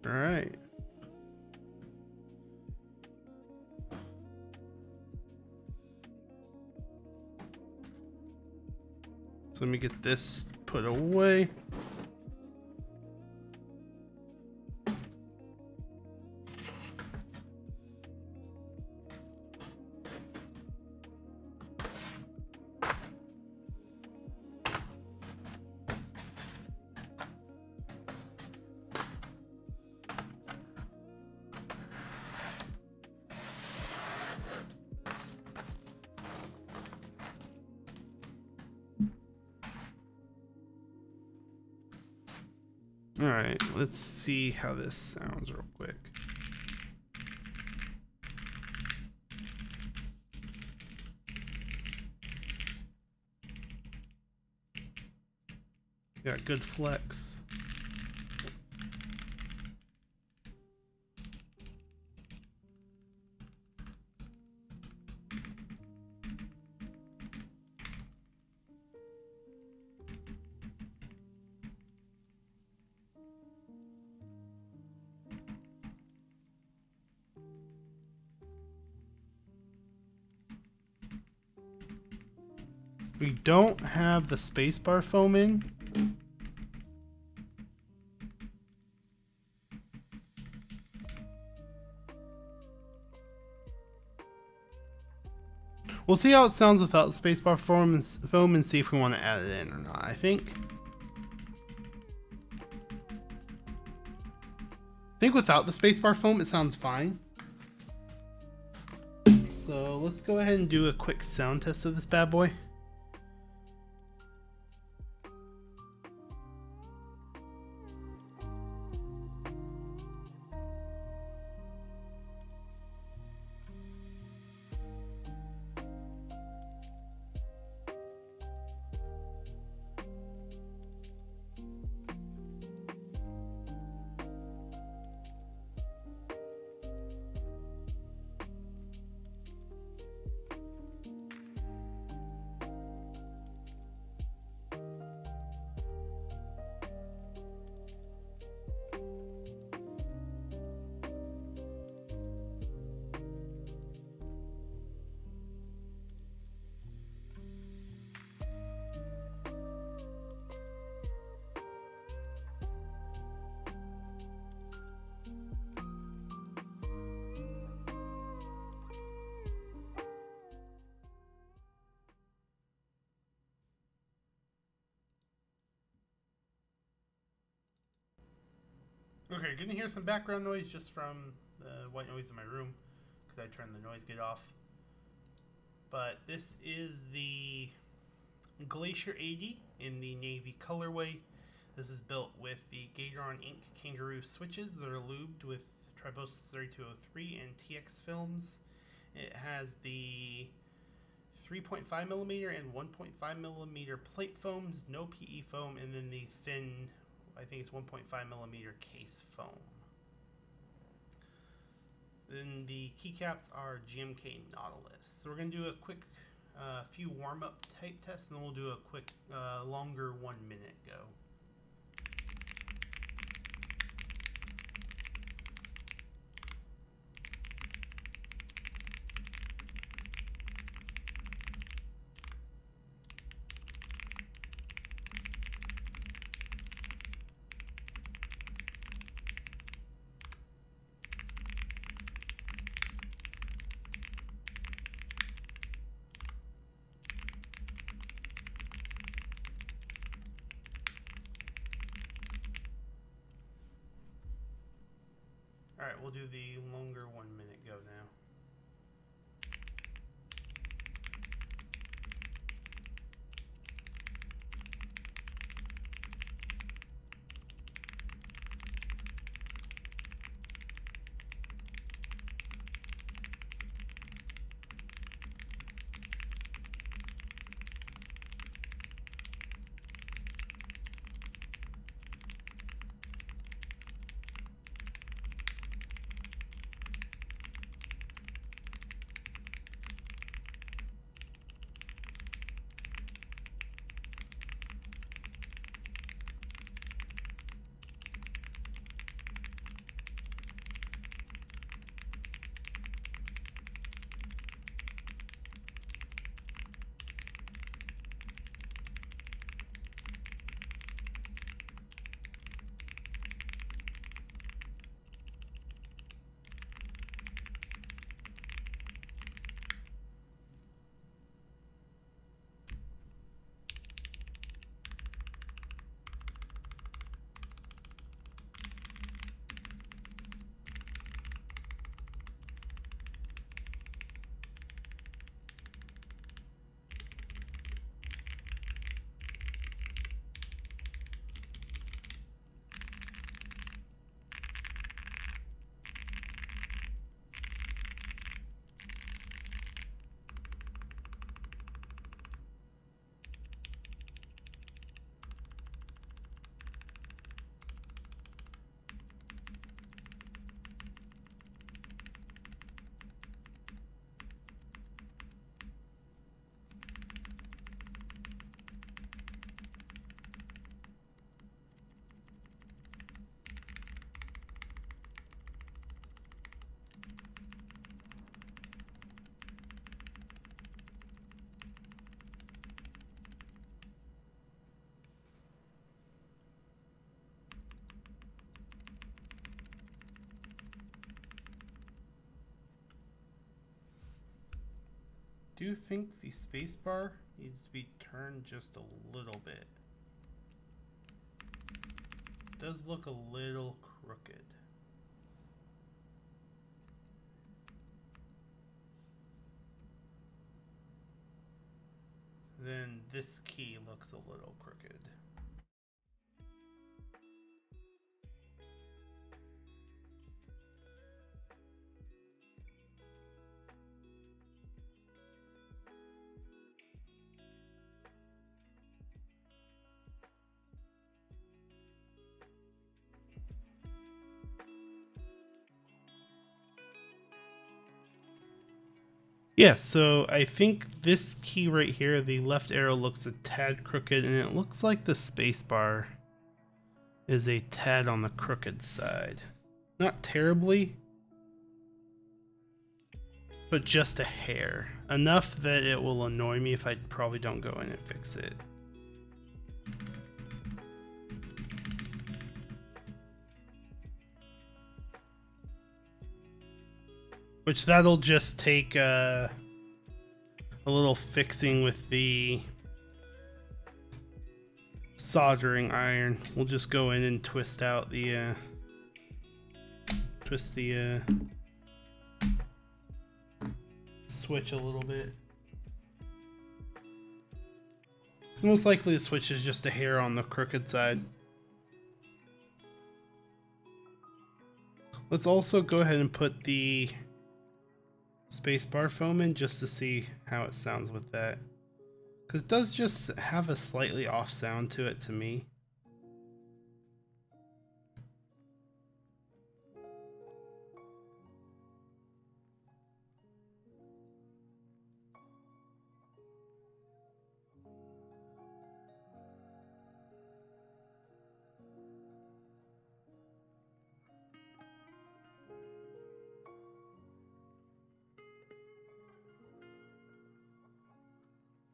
All right. So let me get this put away. All right, let's see how this sounds real quick. Got good flex. We don't have the spacebar foam in. We'll see how it sounds without the spacebar foam and see if we want to add it in or not. I think without the spacebar foam it sounds fine. So let's go ahead and do a quick sound test of this bad boy. Okay, gonna hear some background noise just from the white noise in my room because I turned the noise gate off. But this is the Glacier80 in the navy colorway. This is built with the Gateron Inc. Kangaroo switches that are lubed with Tribosys 3203 and TX films. It has the 3.5mm and 1.5mm plate foams, no PE foam, and then the thin, I think it's 1.5mm case foam. Then the keycaps are GMK Nautilus. So we're going to do a quick few warm-up type tests, and then we'll do a quick longer 1 minute go. Alright, we'll do the longer 1 minute go now. Do you think the spacebar needs to be turned just a little bit? It does look a little crooked. Then this key looks a little crooked. Yeah, so I think this key right here, the left arrow looks a tad crooked, and it looks like the spacebar is a tad on the crooked side. Not terribly, but just a hair. Enough that it will annoy me if I probably don't go in and fix it. Which that'll just take a little fixing with the soldering iron. We'll just go in and twist out the switch a little bit. So most likely the switch is just a hair on the crooked side. Let's also go ahead and put the spacebar foam in just to see how it sounds with that. Because it does just have a slightly off sound to it to me.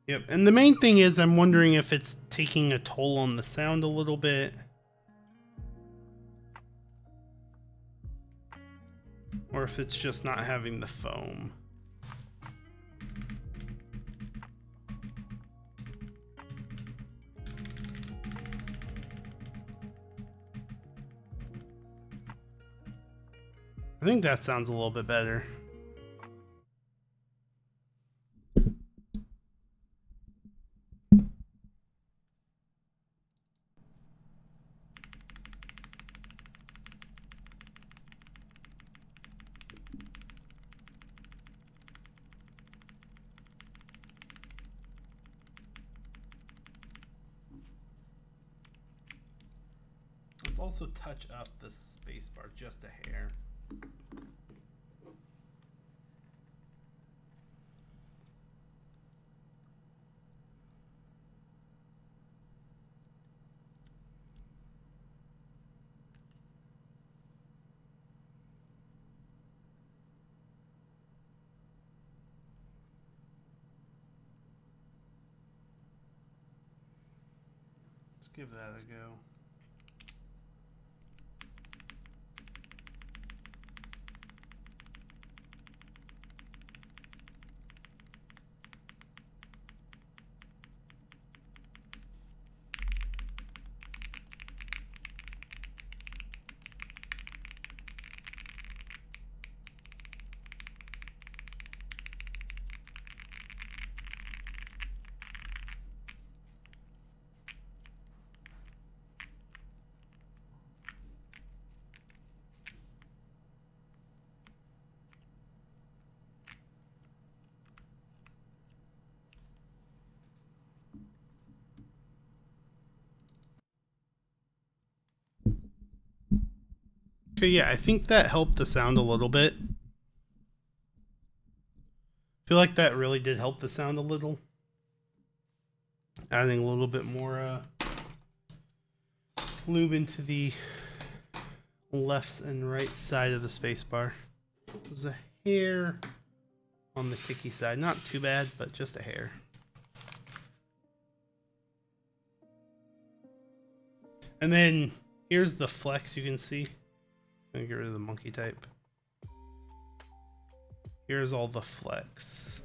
Yep, and the main thing is I'm wondering if it's taking a toll on the sound a little bit. Or if it's just not having the foam. I think that sounds a little bit better. Let's also touch up the spacebar just a hair. Let's give that a go. Okay, yeah, I think that helped the sound a little bit. I feel like that really did help the sound a little. Adding a little bit more lube into the left and right side of the spacebar. There's a hair on the ticky side. Not too bad, but just a hair. And then here's the flex you can see. I'm gonna get rid of the monkey type. Here's all the flex.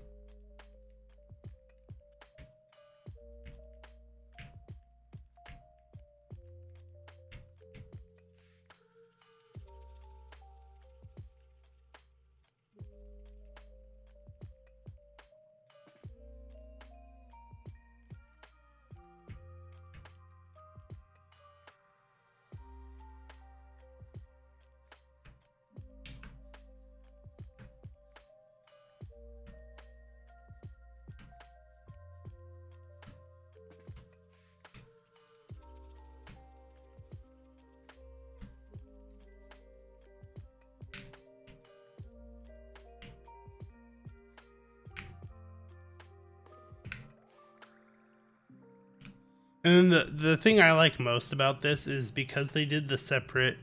And then the thing I like most about this is because they did the separate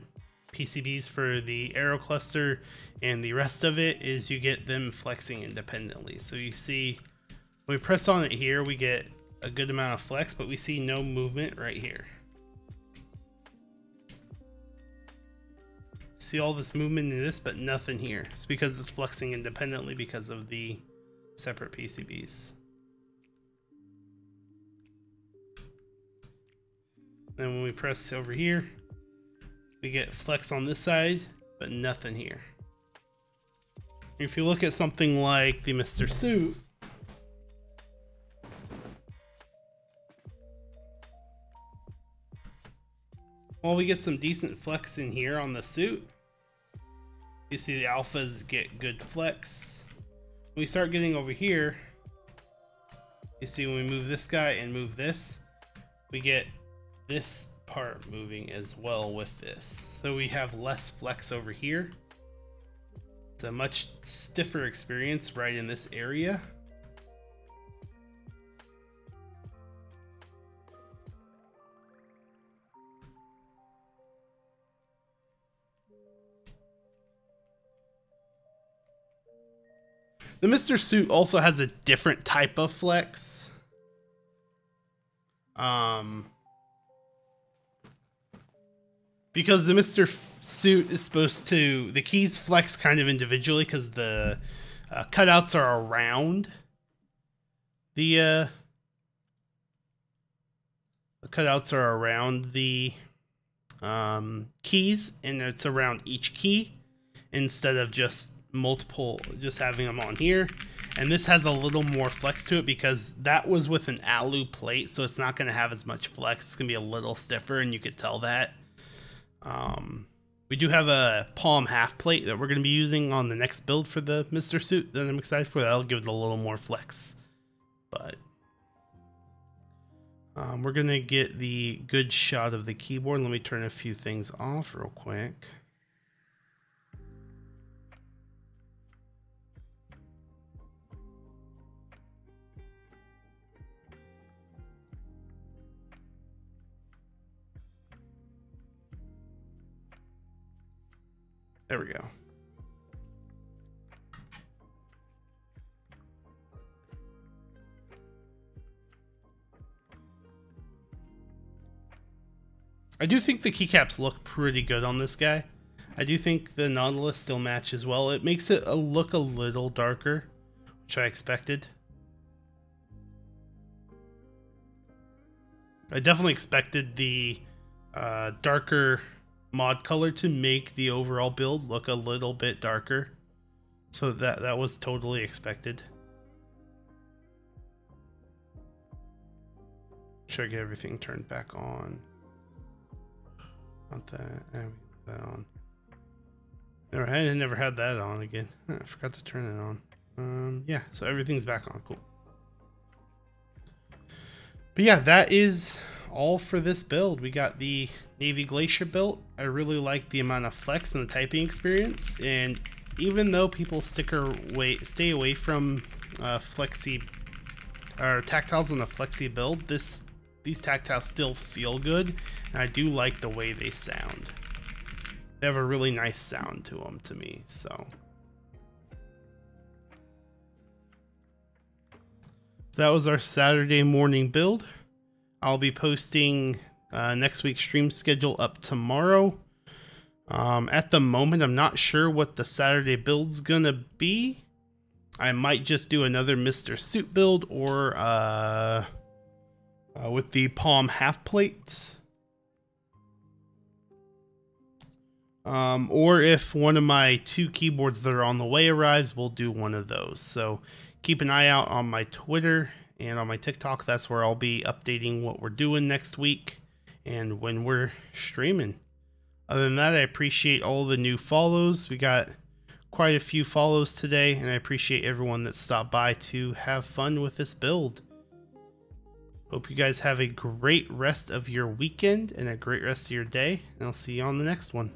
PCBs for the aero cluster and the rest of it is you get them flexing independently. So you see when we press on it here, we get a good amount of flex, but we see no movement right here. See all this movement in this, but nothing here. It's because it's flexing independently because of the separate PCBs. Then when we press over here, we get flex on this side, but nothing here. If you look at something like the Mr. Suit, while we get some decent flex in here on the suit, You see the alphas get good flex. When we start getting over here, you see when we move this guy and move this, we get this part moving as well with this. So we have less flex over here. It's a much stiffer experience right in this area. The Mr. Suit also has a different type of flex. Because the Mr. Suit is supposed to, the keys flex kind of individually because the cutouts are around the cutouts are around the keys, and it's around each key instead of just having them on here. And this has a little more flex to it because that was with an alu plate, so it's not going to have as much flex. It's going to be a little stiffer, and you could tell that. We do have a palm half plate that we're going to be using on the next build for the Mr. Suit that I'm excited for. That'll give it a little more flex. But we're going to get the good shot of the keyboard. Let me turn a few things off real quick. There we go. I do think the keycaps look pretty good on this guy. I do think the Nautilus still matches well. It makes it look a little darker, which I expected. I definitely expected the darker mod color to make the overall build look a little bit darker, so that was totally expected. Should I get everything turned back on? Not that. That on. I never had that on again. I forgot to turn it on. Yeah, so everything's back on. Cool. But yeah, that is all for this build. We got the Navy Glacier built. I really like the amount of flex and the typing experience, and even though people stay away from flexi or tactiles on a flexi build, these tactiles still feel good, and I do like the way they sound. They have a really nice sound to them to me. So that was our Saturday morning build. I'll be posting next week's stream schedule up tomorrow. At the moment, I'm not sure what the Saturday build's gonna be. I might just do another Mr. Suit build, or with the Palm half plate. Or if one of my 2 keyboards that are on the way arrives, we'll do one of those. So keep an eye out on my Twitter and on my TikTok. That's where I'll be updating what we're doing next week and when we're streaming. Other than that, I appreciate all the new follows. We got quite a few follows today, and I appreciate everyone that stopped by to have fun with this build. Hope you guys have a great rest of your weekend and a great rest of your day, and I'll see you on the next one.